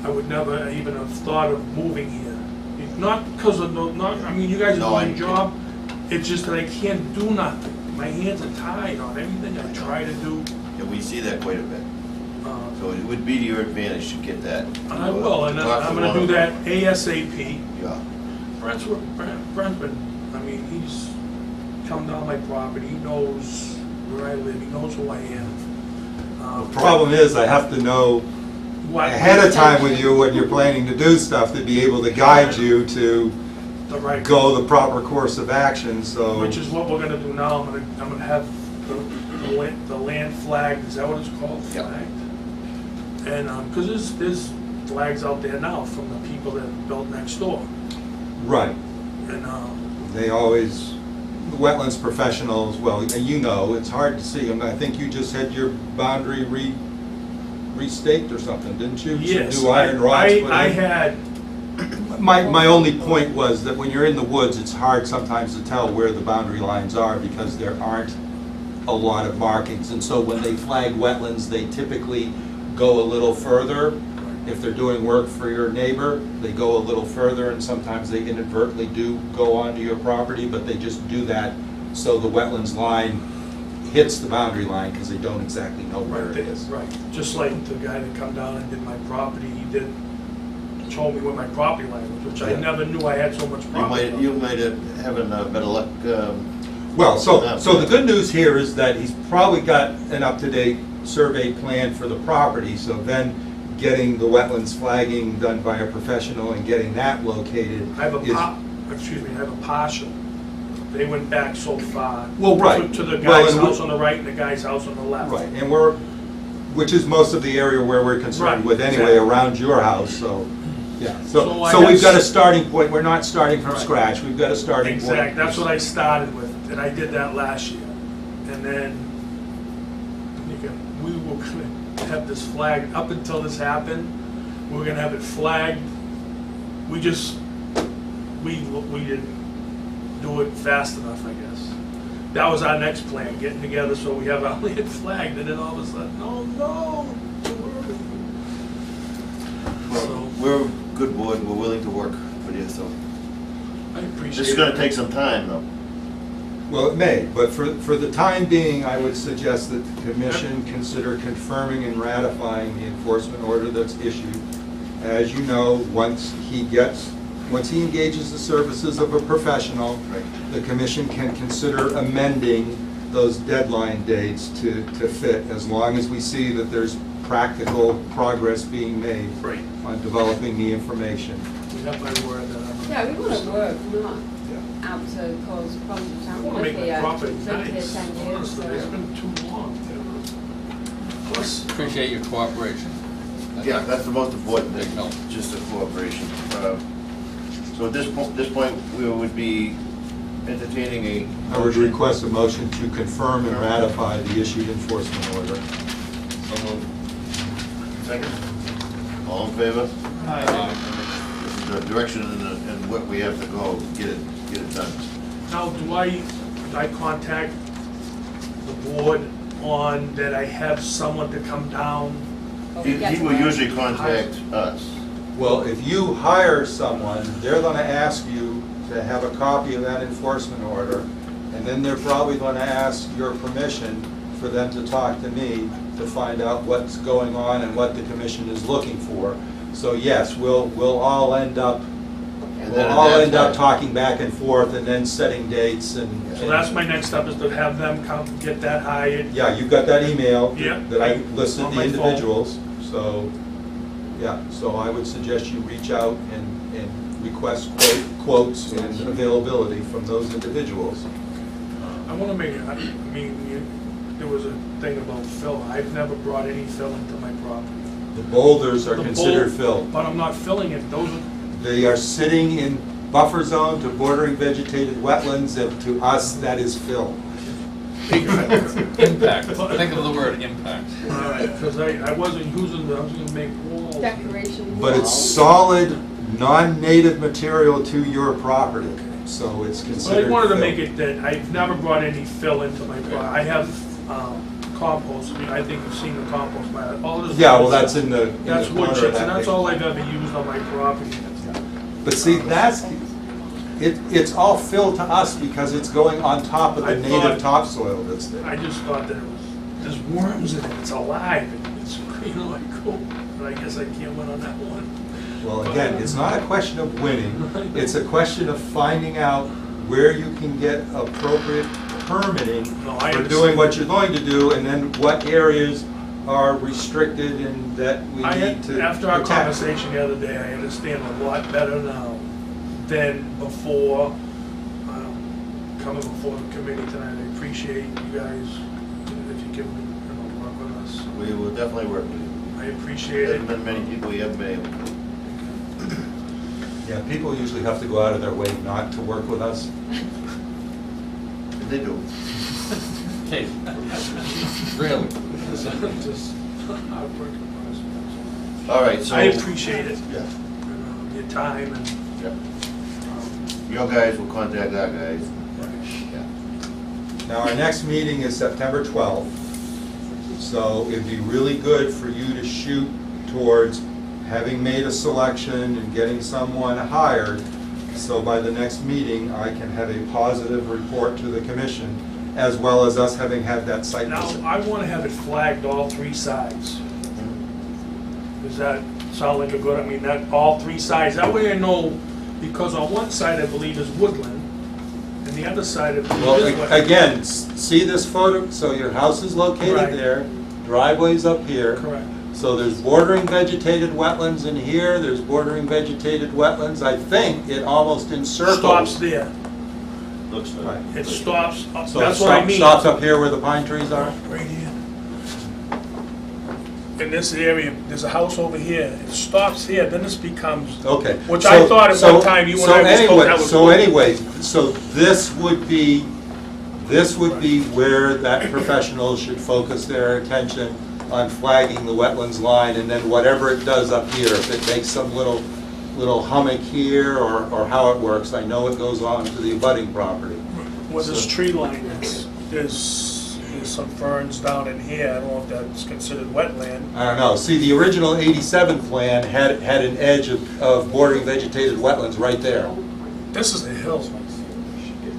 Speaker 11: I would never even have thought of moving here. It's not because of, I mean, you guys
Speaker 1: No,
Speaker 11: are
Speaker 1: I-
Speaker 11: doing your job, it's just that I can't do nothing. My hands are tied on everything I try to do.
Speaker 1: Yeah, we see that quite a bit.
Speaker 11: uh,
Speaker 1: So it would be to your advantage to get that.
Speaker 11: And I will, and
Speaker 1: Talk to
Speaker 11: I'm gonna
Speaker 1: one
Speaker 11: do
Speaker 1: of
Speaker 11: that
Speaker 1: them.
Speaker 11: ASAP.
Speaker 1: Yeah.
Speaker 11: Brent's been, I mean, he's come down my property, he knows where I live, he knows who I am.
Speaker 8: The problem is, I have to know
Speaker 11: What-
Speaker 8: ahead of time with you when you're planning to do stuff to be able to guide you to
Speaker 11: The right,
Speaker 8: go the proper course of action, so.
Speaker 11: which is what we're gonna do now, I'm gonna have the land flagged, is that what it's called?
Speaker 1: Yep.
Speaker 11: Flagged? And, cause there's flags out there now from the people that built next door,
Speaker 8: Right.
Speaker 11: and,
Speaker 8: They always, the wetlands professionals, well, and you know, it's hard to see them. I think you just had your boundary restaked or something, didn't you? Some
Speaker 11: yes,
Speaker 8: new iron rods put in?
Speaker 11: I had,
Speaker 8: My only point was that when you're in the woods, it's hard sometimes to tell where the boundary lines are because there aren't a lot of markings. And so when they flag wetlands, they typically go a little further. If they're doing work for your neighbor, they go a little further, and sometimes they inadvertently do go onto your property, but they just do that so the wetlands line hits the boundary line, because they don't exactly know where it is.
Speaker 11: Right, just like the guy that come down and did my property, he told me where my property line was, which I
Speaker 8: Yeah.
Speaker 11: never knew I had so much property.
Speaker 1: You might have having better luck.
Speaker 8: Well, so the good news here is that he's probably got an up-to-date survey plan for the property, so then getting the wetlands flagging done by a professional and getting that located
Speaker 11: I have
Speaker 8: is...
Speaker 11: I have a partial. They went back so far.
Speaker 8: Well, right.
Speaker 11: To the
Speaker 8: Well,
Speaker 11: guy's
Speaker 8: and
Speaker 11: house on the right and the guy's house on the left.
Speaker 8: Right, and which is most of the area where we're concerned
Speaker 11: Right,
Speaker 8: with anyway,
Speaker 11: exactly.
Speaker 8: around your house, so, yeah.
Speaker 11: So I
Speaker 8: So we've
Speaker 11: have
Speaker 8: got a
Speaker 11: s-
Speaker 8: starting point, we're not starting from
Speaker 11: Right.
Speaker 8: scratch, we've got a starting point.
Speaker 11: Exactly, that's what I started with, and I did that last year. And then we were gonna have this flagged, up until this happened, we were gonna have it flagged. We didn't do it fast enough, I guess. That was our next plan, getting together so we have our land flagged, and then all of a sudden, oh no, too early. So,
Speaker 1: We're a good board, we're willing to work with you, so.
Speaker 11: I appreciate it.
Speaker 1: This is gonna take some time, though.
Speaker 8: Well, it may, but for the time being, I would suggest that the commission consider confirming and ratifying the enforcement order that's issued. As you know, once he engages the services of a professional, the commission can consider amending those deadline dates to fit, as long as we see that there's practical progress being made
Speaker 11: Right.
Speaker 8: on developing the information.
Speaker 11: We have my word that I'm.
Speaker 12: Yeah, we want to work, not out to cause problems.
Speaker 11: I
Speaker 12: I
Speaker 11: want to make my property
Speaker 12: lived here
Speaker 11: nice.
Speaker 12: 10 years,
Speaker 11: Honestly, it's
Speaker 12: so.
Speaker 11: been too long. Plus,
Speaker 4: Appreciate your cooperation.
Speaker 1: Yeah, that's the most important
Speaker 4: Big
Speaker 1: thing,
Speaker 4: help.
Speaker 1: just the cooperation. So at this point, we would be entertaining a
Speaker 8: I would
Speaker 1: motion.
Speaker 8: request a motion to confirm and ratify the issued enforcement order.
Speaker 1: So moved. Second? All in favor? This is the direction and what we have to go, get it done.
Speaker 11: now, do I contact the board on that I have someone to come down?
Speaker 1: He will usually contact us.
Speaker 8: Well, if you hire someone, they're gonna ask you to have a copy of that enforcement order, and then they're probably gonna ask your permission for them to talk to me to find out what's going on and what the commission is looking for. So yes, we'll all end up,
Speaker 1: And
Speaker 8: we'll
Speaker 1: then at
Speaker 8: all
Speaker 1: that
Speaker 8: end up
Speaker 1: time-
Speaker 8: talking back and forth and then setting dates and.
Speaker 11: So that's my next step, is to have them come get that hired.
Speaker 8: Yeah, you've got that email
Speaker 11: Yeah.
Speaker 8: that I listed
Speaker 11: On
Speaker 8: the
Speaker 11: my phone.
Speaker 8: individuals, so, yeah, so I would suggest you reach out and request quotes and availability from those individuals.
Speaker 11: I want to make it, there was a thing about fill. I've never brought any fill into my property.
Speaker 8: The boulders are
Speaker 11: The
Speaker 8: considered
Speaker 11: bowl-
Speaker 8: filled.
Speaker 11: But I'm not filling it, those are,
Speaker 8: They are sitting in buffer zone to bordering vegetated wetlands, and to us, that is fill.
Speaker 4: Impact, think of the word impact.
Speaker 11: because I wasn't using, I was going to make walls.
Speaker 12: Decoration.
Speaker 8: But it's solid, non-native material to your property, so it's
Speaker 11: But
Speaker 8: considered
Speaker 11: I wanted to
Speaker 8: fill.
Speaker 11: make it that I've never brought any fill into my property. I have compost, I think you've seen the compost pile. All this-
Speaker 8: Yeah, well, that's in the
Speaker 11: That's
Speaker 8: corner
Speaker 11: wood
Speaker 8: of
Speaker 11: chips,
Speaker 8: that
Speaker 11: and that's
Speaker 8: picture.
Speaker 11: all I've ever used on my property.
Speaker 8: But see, it's all filled to us because it's going on top of the
Speaker 11: I
Speaker 8: native
Speaker 11: thought-
Speaker 8: topsoil that's there.
Speaker 11: I just thought that it was, there's worms in it, it's alive, and it's, like, cool. But I guess I can't win on that one.
Speaker 8: Well, again, it's not a question of winning, it's a question of finding out where you can get appropriate permitting
Speaker 11: No, I
Speaker 8: for
Speaker 11: understand.
Speaker 8: doing what you're going to do, and then what areas are restricted and that we need to
Speaker 11: After our
Speaker 8: protect.
Speaker 11: conversation the other day, I understand a lot better now than before, coming before the committee tonight. I appreciate you guys, if you can, work with us.
Speaker 1: We will definitely work with you.
Speaker 11: I appreciate
Speaker 1: There
Speaker 11: it.
Speaker 1: haven't been many people you haven't been able to.
Speaker 8: Yeah, people usually have to go out of their way not to work with us.
Speaker 1: They do.
Speaker 4: Okay. Really?
Speaker 11: Just hard-working process.
Speaker 1: All right, so.
Speaker 11: I appreciate it,
Speaker 1: Yeah,
Speaker 11: your time and,
Speaker 1: yeah. Your guys will contact our guys. Yeah.
Speaker 8: Now, our next meeting is September 12th, so it'd be really good for you to shoot towards having made a selection and getting someone hired, so by the next meeting, I can have a positive report to the commission, as well as us having had that site
Speaker 11: Now,
Speaker 8: visit.
Speaker 11: I want to have it flagged all three sides. Does that sound like a good, I mean, that, all three sides, that way I know, because on one side I believe is woodland, and the other side I believe
Speaker 8: Well,
Speaker 11: is wetland.
Speaker 8: again, see this photo, so your house is
Speaker 11: Right.
Speaker 8: located there, driveway's up here.
Speaker 11: Correct.
Speaker 8: So there's bordering vegetated wetlands in here, there's bordering vegetated wetlands. I think it almost encircles.
Speaker 11: Stops there.
Speaker 9: Looks
Speaker 8: Right.
Speaker 9: like.
Speaker 11: It stops,
Speaker 8: So
Speaker 11: that's
Speaker 8: it
Speaker 11: what I mean.
Speaker 8: stops up here where the pine trees are?
Speaker 11: Right here. In this area, there's a house over here, it stops here, then this becomes,
Speaker 8: Okay.
Speaker 11: Which I thought at one time you and I was told that was
Speaker 8: So
Speaker 11: cool.
Speaker 8: anyway, so this would be where that professional should focus their attention on flagging the wetlands line, and then whatever it does up here, if it makes some little hummock here, or how it works, I know it goes on to the abutting property.
Speaker 11: where this
Speaker 8: So-
Speaker 11: tree line is, there's some ferns down in here, I don't know if that's considered wetland.
Speaker 8: I don't know, see, the original 87 plan had an edge of bordering vegetated wetlands right there.
Speaker 11: This is a hill,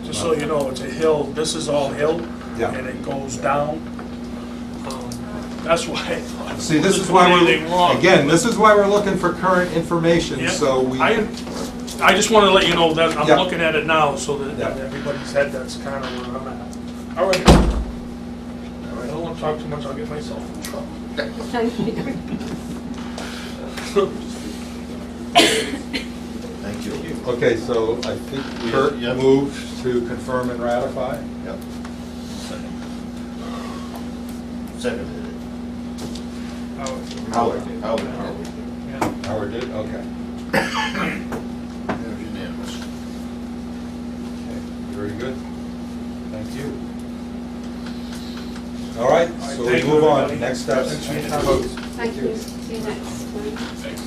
Speaker 11: just so you know, it's a hill, this is all hill,
Speaker 8: Yeah.
Speaker 11: and it goes down. That's why I thought.
Speaker 8: See, this is
Speaker 11: wasn't
Speaker 8: why
Speaker 11: anything wrong.
Speaker 8: this is why we're looking for current information,
Speaker 11: Yeah.
Speaker 8: so we.
Speaker 11: I just want to let you know that I'm
Speaker 8: Yeah.
Speaker 11: looking at it now, so that
Speaker 8: Yeah.
Speaker 11: everybody's head, that's kind of where I'm at. All right. All right, I don't want to talk too much, I'll get myself in trouble.
Speaker 12: Thank you.
Speaker 1: Thank you.
Speaker 8: Okay, so I think Kurt
Speaker 1: Yep.
Speaker 8: moved to confirm and ratify.
Speaker 1: Yep. Seconded it. Howard.
Speaker 8: Howard did, okay.
Speaker 1: It was unanimous.
Speaker 8: Okay, very good. Thank you. All right, so we
Speaker 11: Thank you,
Speaker 8: move on,
Speaker 11: everybody.
Speaker 8: next steps.
Speaker 11: Thanks for your time.
Speaker 12: Thank you. See you next time.
Speaker 4: Thanks.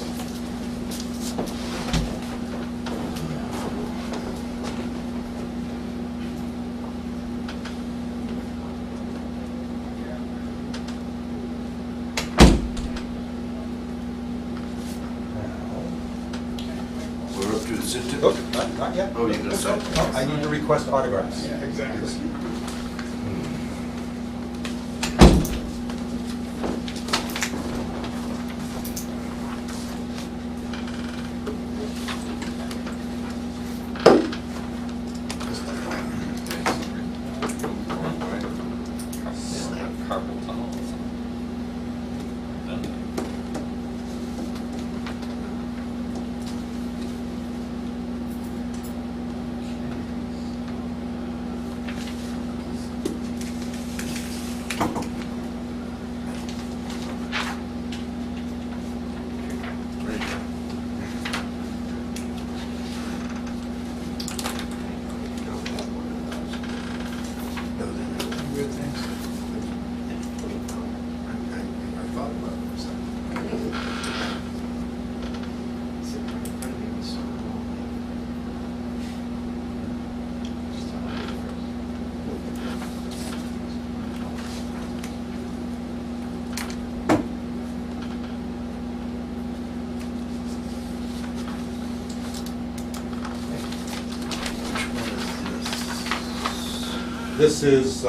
Speaker 1: We're up to the certificate.
Speaker 8: Oh, not yet.
Speaker 1: Oh, you're gonna sign.
Speaker 8: No, I need to request autographs.
Speaker 11: Exactly.
Speaker 4: Carpal tunnel or something.
Speaker 11: Good, thanks.
Speaker 1: I thought about it.
Speaker 8: This is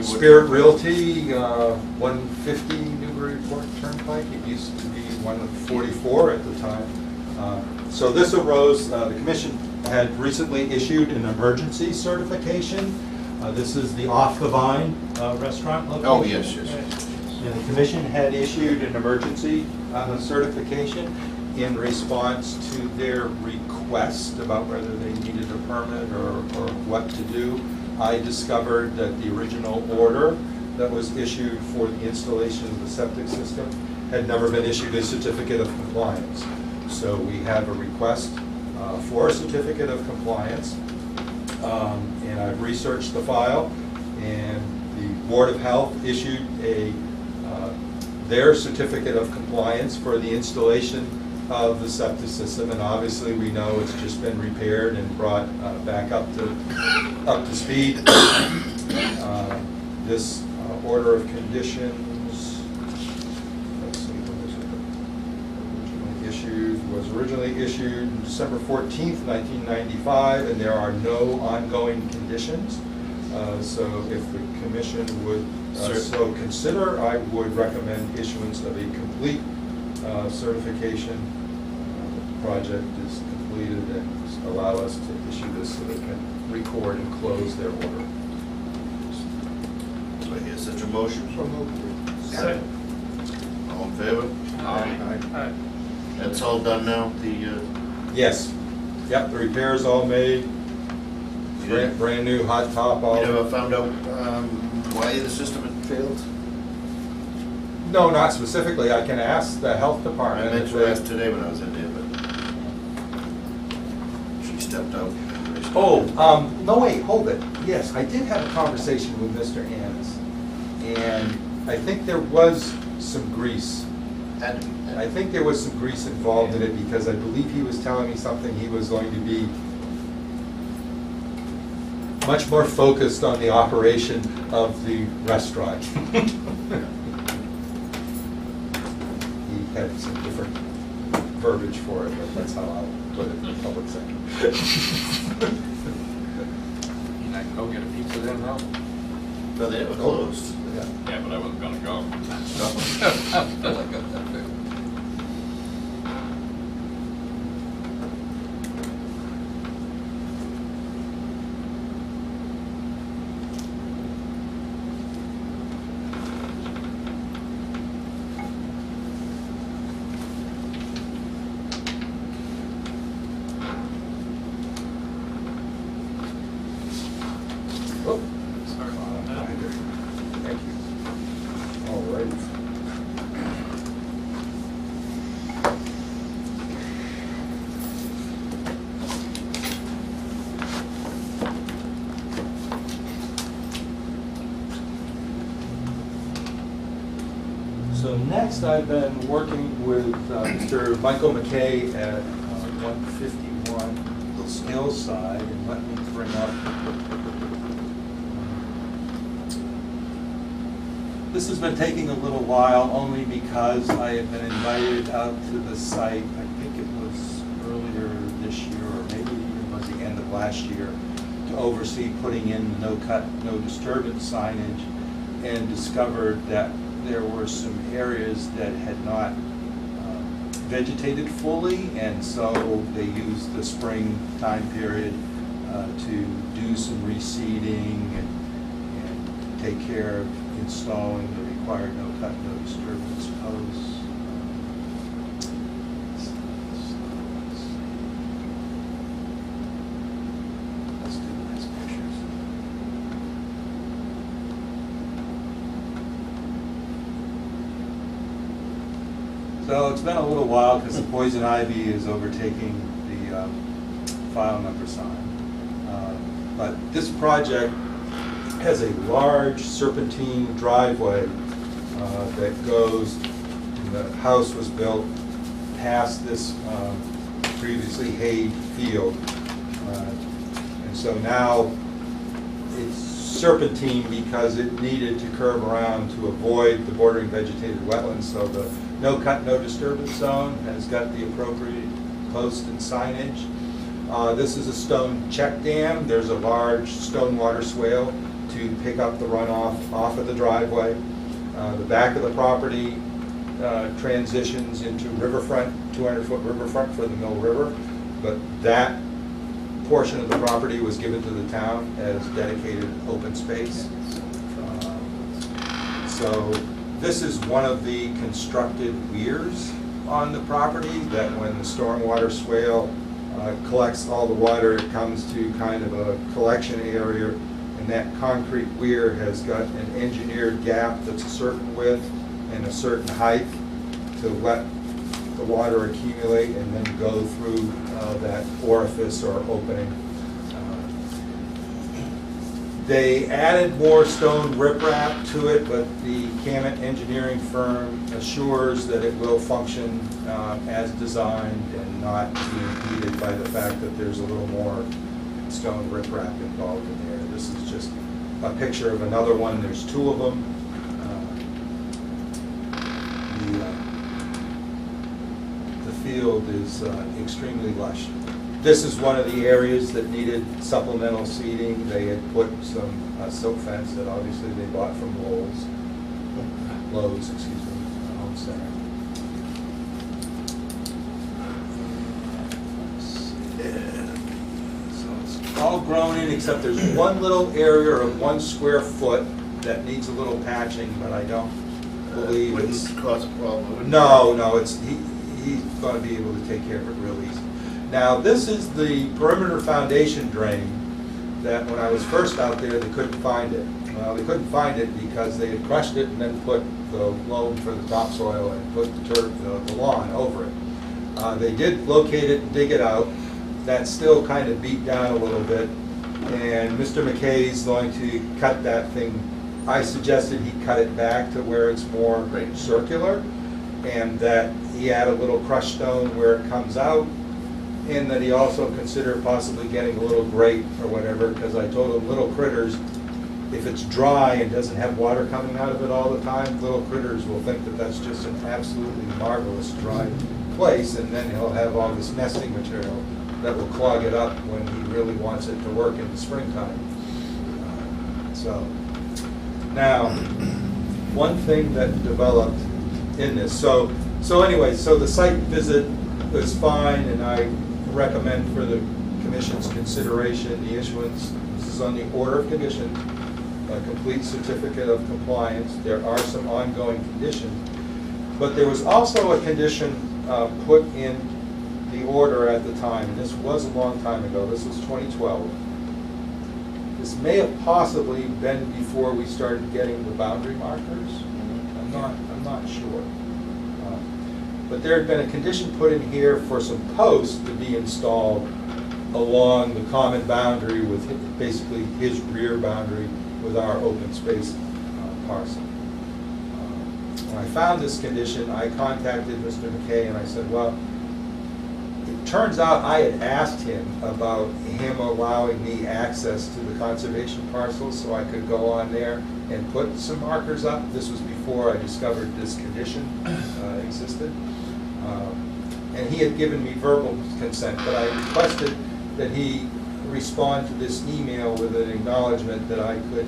Speaker 8: Spirit Realty, 150 Newburyport Turnpike. It used to be 144 at the time. So this arose, the commission had recently issued an emergency certification. This is the Off the Vine restaurant location.
Speaker 1: Oh, yes.
Speaker 8: And the commission had issued an emergency certification in response to their request about whether they needed a permit or what to do. I discovered that the original order that was issued for the installation of the septic system had never been issued a certificate of compliance. So we have a request for a certificate of compliance. And I've researched the file, and the Board of Health issued their certificate of compliance for the installation of the septic system, and obviously we know it's just been repaired and brought back up to speed. This order of conditions, let's see, when was originally issued December 14th, 1995, and there are no ongoing conditions. So if the commission would so consider, I would recommend issuance of a complete certification. The project is completed and allow us to issue this so they can record and close their order.
Speaker 1: Do I hear such a motion?
Speaker 11: Second.
Speaker 1: All in favor?
Speaker 11: Aye.
Speaker 1: That's all done now, the,
Speaker 8: Yes, yep, the repair's all made, brand new hot top, all.
Speaker 1: you never found out why the system had failed?
Speaker 8: No, not specifically, I can ask the health
Speaker 1: I
Speaker 8: department.
Speaker 1: meant
Speaker 8: if
Speaker 1: to
Speaker 8: they-
Speaker 1: ask today when I was in there, but she stepped out.
Speaker 8: Oh, no, wait, hold it. Yes, I did have a conversation with Mr. Annis, and I think there was some grease.
Speaker 1: Had to be.
Speaker 8: I think there was some grease involved in it because I believe he was telling me something he was going to be much more focused on the operation of the restaurant. He had some different verbiage for it, but that's how I'll put it in the public sector.
Speaker 4: Can I go get a pizza there now?
Speaker 1: No, they were closed.
Speaker 8: Yeah.
Speaker 4: Yeah, but I wasn't gonna go.
Speaker 8: Oh, sorry about that. Thank you. All right. So next, I've been working with Mr. Michael McKay at 151 Hillside, and let me bring up. This has been taking a little while, only because I have been invited out to the site, I think it was earlier this year, or maybe it was the end of last year, to oversee putting in no cut, no disturbance signage, and discovered that there were some areas that had not vegetated fully, and so they used the spring time period to do some reseeding and take care of installing the required no cut, no disturbance posts. Let's do nice pictures. So it's been a little while because the poison ivy is overtaking the file number sign. But this project has a large serpentine driveway that goes, and the house was built past this previously hayed field. And so now it's serpentine because it needed to curve around to avoid the bordering vegetated wetlands. So the no cut, no disturbance zone has got the appropriate post and signage. This is a stone check dam. There's a large stone water swale to pick up the runoff off of the driveway. The back of the property transitions into riverfront, 200-foot riverfront for the Mill River, but that portion of the property was given to the town as dedicated open space. So this is one of the constructed weirs on the property that when the stormwater swale collects all the water, it comes to kind of a collection area, and that concrete weir has got an engineered gap that's a certain width and a certain height to let the water accumulate and then go through that orifice or opening. They added more stone riprap to it, but the Camet engineering firm assures that it will function as designed and not be impeded by the fact that there's a little more stone riprap involved in there. This is just a picture of another one, there's two of them. The field is extremely lush. This is one of the areas that needed supplemental seeding. They had put some silk fence that obviously they bought from Lowe's, Home Center. So it's all grown in, except there's one little area of 1 square foot that needs a little patching, but I don't believe it's.
Speaker 1: Wouldn't cause a problem, would it?
Speaker 8: No, he's gonna be able to take care of it real easy. Now, this is the perimeter foundation drain that when I was first out there, they couldn't find it. Well, they couldn't find it because they had crushed it and then put the loam for the topsoil and put the lawn over it. They did locate it and dig it out. That's still kind of beat down a little bit. And Mr. McKay's going to cut that thing. I suggested he cut it back to where it's more circular, and that he add a little crushed stone where it comes out, and that he also consider possibly getting a little grate or whatever, because I told him little critters, if it's dry and doesn't have water coming out of it all the time, little critters will think that that's just an absolutely marvelous dry place, and then he'll have all this nesting material that will clog it up when he really wants it to work in the springtime. Now, one thing that developed in this, so anyway, so the site visit was fine, and I recommend for the commission's consideration the issuance, this is on the order of condition, a complete certificate of compliance. There are some ongoing conditions, but there was also a condition put in the order at the time, and this was a long time ago, this was 2012. This may have possibly been before we started getting the boundary markers. I'm not sure. But there had been a condition put in here for some posts to be installed along the common boundary with basically his rear boundary with our open space parcel. When I found this condition, I contacted Mr. McKay and I said, well, it turns out I had asked him about him allowing me access to the conservation parcel so I could go on there and put some markers up. This was before I discovered this condition existed. And he had given me verbal consent, but I requested that he respond to this email with an acknowledgement that I could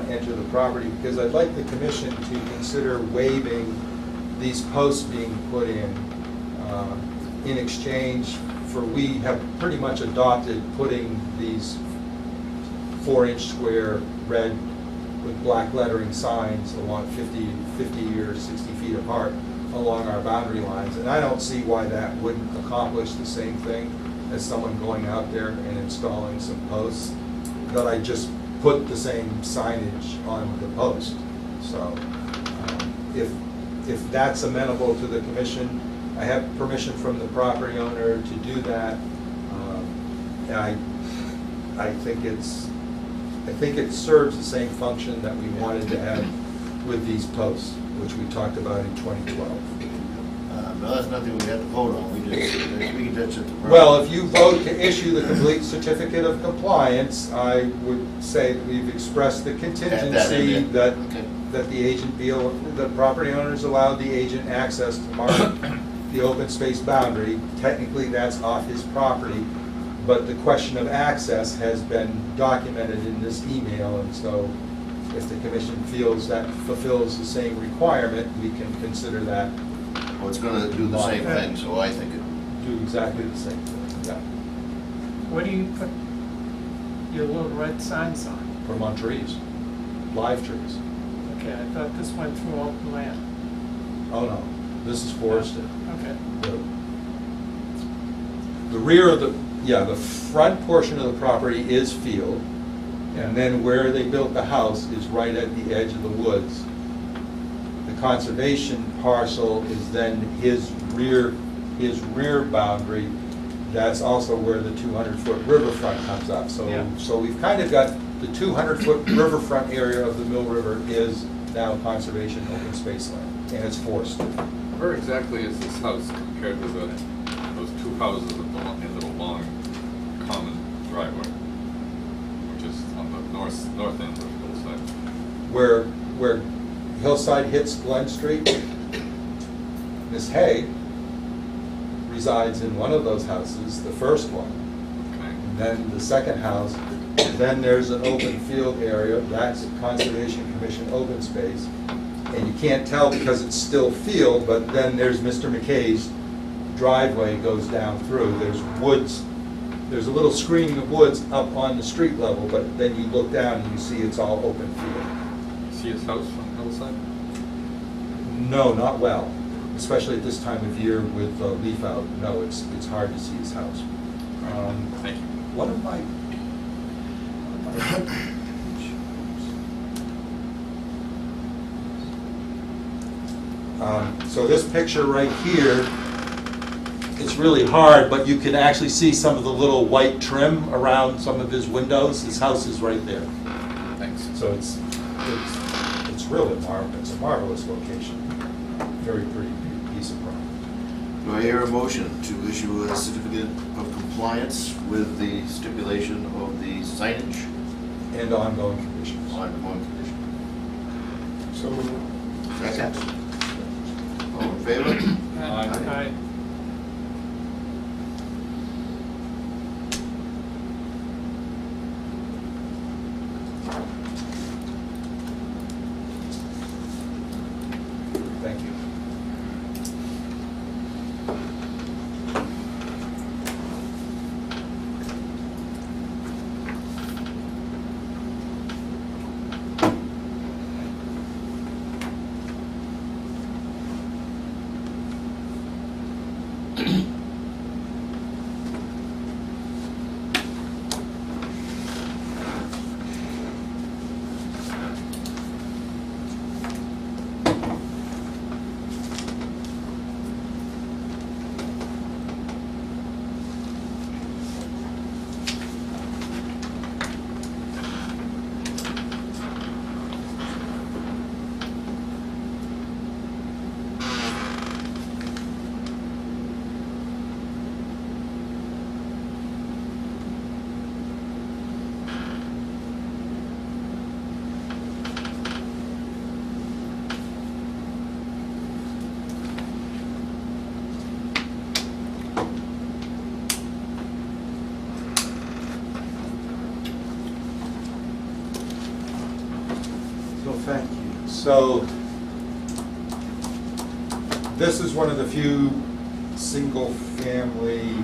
Speaker 8: enter the property, because I'd like the commission to consider waiving these posts being put in exchange for, we have pretty much adopted putting these 4-inch square red with black lettering signs along 50 or 60 feet apart along our boundary lines. And I don't see why that wouldn't accomplish the same thing as someone going out there and installing some posts, that I just put the same signage on the post. So if that's amenable to the commission, I have permission from the property owner to do that. And I think it serves the same function that we wanted to have with these posts, which we talked about in 2012.
Speaker 1: No, that's nothing we had to vote on, we can touch it.
Speaker 8: Well, if you vote to issue the complete certificate of compliance, I would say that we've expressed the contingency that the agent the property owners allowed the agent access to mark the open space boundary. Technically, that's off his property, but the question of access has been documented in this email, and so if the commission feels that fulfills the same requirement, we can consider that.
Speaker 1: Well, it's gonna do the same thing, so I think it.
Speaker 8: Do exactly the same thing, yeah.
Speaker 13: What do you put your little red signs on?
Speaker 8: From on trees, live trees.
Speaker 13: Okay, I thought this went through open land.
Speaker 8: Oh, no, this is forested.
Speaker 13: Okay.
Speaker 8: The rear of the front portion of the property is field, and then where they built the house is right at the edge of the woods. The conservation parcel is then his rear boundary. That's also where the 200-foot riverfront comes up. So we've kind of got the 200-foot riverfront area of the Mill River is now conservation open space land, and it's forested.
Speaker 4: Where exactly is this house compared to those two houses that belong in the long common driveway, which is on the north end of Hill
Speaker 8: where Hillside hits Glen Street, Miss Hay resides in one of those houses, the first one. And then the second house, then there's an open field area, that's Conservation Commission open space. And you can't tell because it's still field, but then there's Mr. McKay's driveway goes down through. There's woods, there's a little screening of woods up on the street level, but then you look down and you see it's all open field.
Speaker 4: See his house from Hillside?
Speaker 8: No, not well, especially at this time of year with leaf out. No, it's hard to see his house.
Speaker 4: Thank you.
Speaker 8: What am I? So this picture right here, it's really hard, but you can actually see some of the little white trim around some of his windows. His house is right there.
Speaker 4: Thanks.
Speaker 8: So it's really marvelous. It's a marvelous location. Very pretty piece of property.
Speaker 1: Do I hear a motion to issue a certificate of compliance with the stipulation of the signage
Speaker 8: And ongoing conditions.
Speaker 1: on one condition?
Speaker 2: So moved.
Speaker 1: Second. All in favor?
Speaker 13: Aye.
Speaker 8: Thank you. Thank you. So, this is one of the few single-family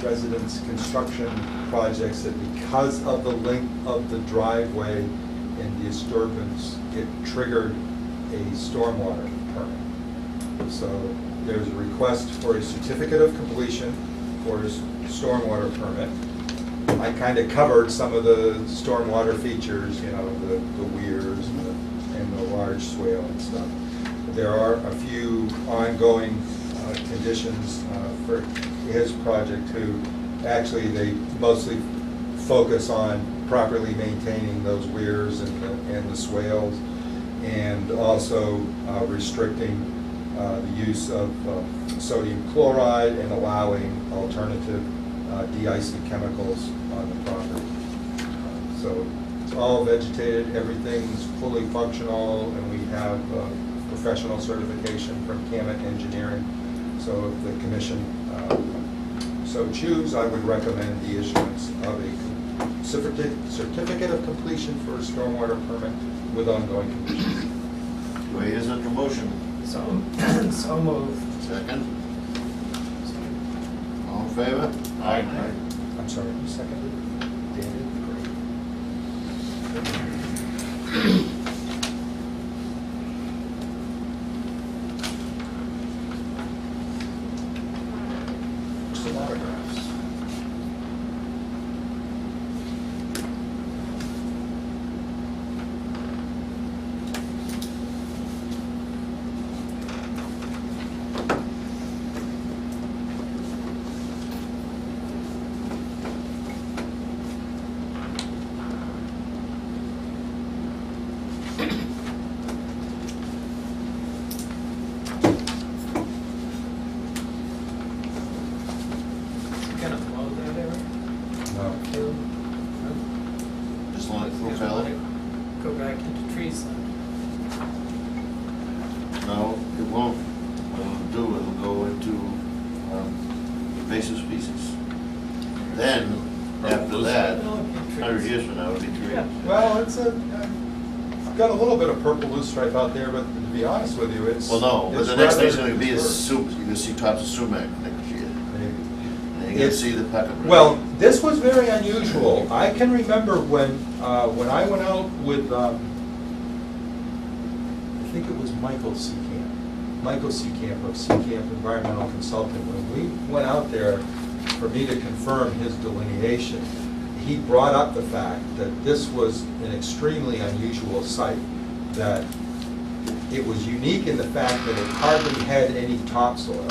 Speaker 8: residence construction projects that because of the length of the driveway and the disturbance, it triggered a stormwater permit. So, there's a request for a certificate of completion for a stormwater permit. I kind of covered some of the stormwater features, you know, the weirs and the large swale and stuff. But there are a few ongoing conditions for his project too. Actually, they mostly focus on properly maintaining those weirs and the swales, and also restricting the use of sodium chloride and allowing alternative de-icing chemicals on the property. So it's all vegetated, everything's fully functional, and we have professional certification from Camet Engineering. So if the commission so choose, I would recommend the issuance of a certificate of completion for a stormwater permit with ongoing conditions.
Speaker 1: Do I hear such a motion?
Speaker 13: So moved.
Speaker 1: Second. All in favor?
Speaker 4: Aye.
Speaker 8: I'm sorry, who seconded? David?
Speaker 1: Some autographs.
Speaker 13: trees then?
Speaker 1: No, it won't. What it'll do, it'll go into invasive species. Then, after that, 100 years from now, it'll be trees.
Speaker 13: Yeah.
Speaker 8: Well, I've got a little bit of purple loosestrife out there, but to be honest with you, it's.
Speaker 1: Well, no, but
Speaker 8: it's
Speaker 1: the next
Speaker 8: rather
Speaker 1: thing's gonna be is
Speaker 8: dispersed.
Speaker 1: you're gonna see tops of sumac next year.
Speaker 8: Maybe.
Speaker 1: And you're gonna
Speaker 8: It's-
Speaker 1: see the peckerwood.
Speaker 8: Well, this was very unusual. I can remember when I went out with, I think it was Michael Seacamp of Seacamp Environmental Consulting. When we went out there for me to confirm his delineation, he brought up the fact that this was an extremely unusual site, that it was unique in the fact that it hardly had any topsoil,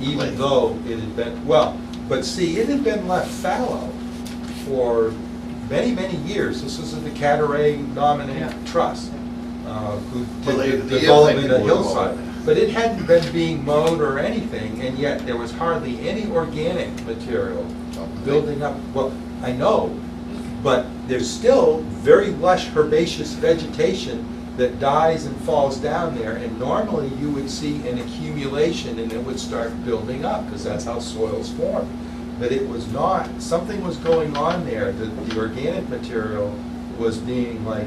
Speaker 8: even though it had been, well, but see, it had been left fallow for many, many years. This was the Catteray Nominee Trust, who
Speaker 1: Well,
Speaker 8: did the
Speaker 1: the
Speaker 8: development
Speaker 1: impact
Speaker 8: of
Speaker 1: was
Speaker 8: hillside.
Speaker 1: mowed.
Speaker 8: But it hadn't been being mowed or anything, and yet there was hardly any organic material building up. Well, I know, but there's still very lush herbaceous vegetation that dies and falls down there, and normally you would see an accumulation and it would start building up, because that's how soils form. But it was not, something was going on there, that the organic material was being like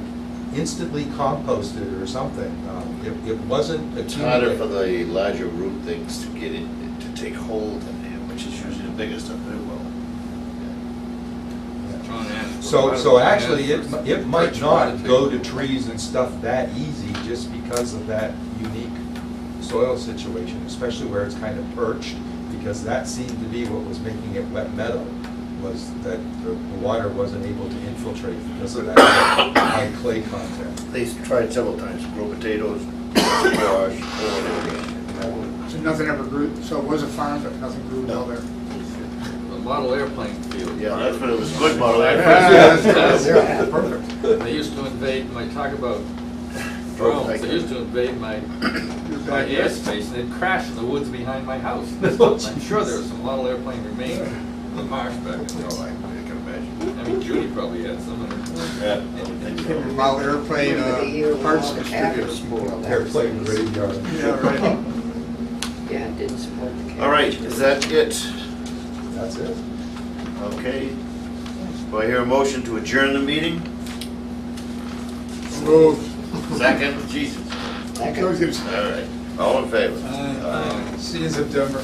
Speaker 8: instantly composted or something. It wasn't
Speaker 1: It's harder for
Speaker 8: accumulating.
Speaker 1: the larger root things to get in, to take hold in there, which is usually the biggest stuff, it will.
Speaker 4: John asked.
Speaker 8: So actually, it might
Speaker 4: Birch
Speaker 8: not
Speaker 4: rotted
Speaker 8: go
Speaker 4: too.
Speaker 8: to trees and stuff that easy just because of that unique soil situation, especially where it's kind of perched, because that seemed to be what was making it wet meadow, was that the water wasn't able to infiltrate because of that high clay content.
Speaker 1: They tried several times to grow potatoes, squash, or
Speaker 5: So nothing ever grew, so it was a farm, but nothing grew
Speaker 1: No.
Speaker 5: well there.
Speaker 4: The model airplane field.
Speaker 1: yeah, that's what it was good model.
Speaker 8: Yeah, perfect.
Speaker 4: They used to invade, my talk about drones, they used to invade my airspace and they'd crash in the woods behind my house. I'm sure there was some model airplane remains in the marsh back in the
Speaker 1: Oh, I can imagine.
Speaker 4: I mean, Judy probably had some of
Speaker 1: Yeah, I would think so.
Speaker 5: Model airplane, parts distributors.
Speaker 8: Airplane graveyard.
Speaker 5: Yeah, right.
Speaker 14: Yeah, it didn't support the carriage.
Speaker 1: All right, is that it?
Speaker 8: That's it.
Speaker 1: Okay. Do I hear a motion to adjourn the meeting?
Speaker 5: Moved.
Speaker 1: Second? Jesus.
Speaker 14: Second.
Speaker 1: All right. All in favor?
Speaker 2: See you in September.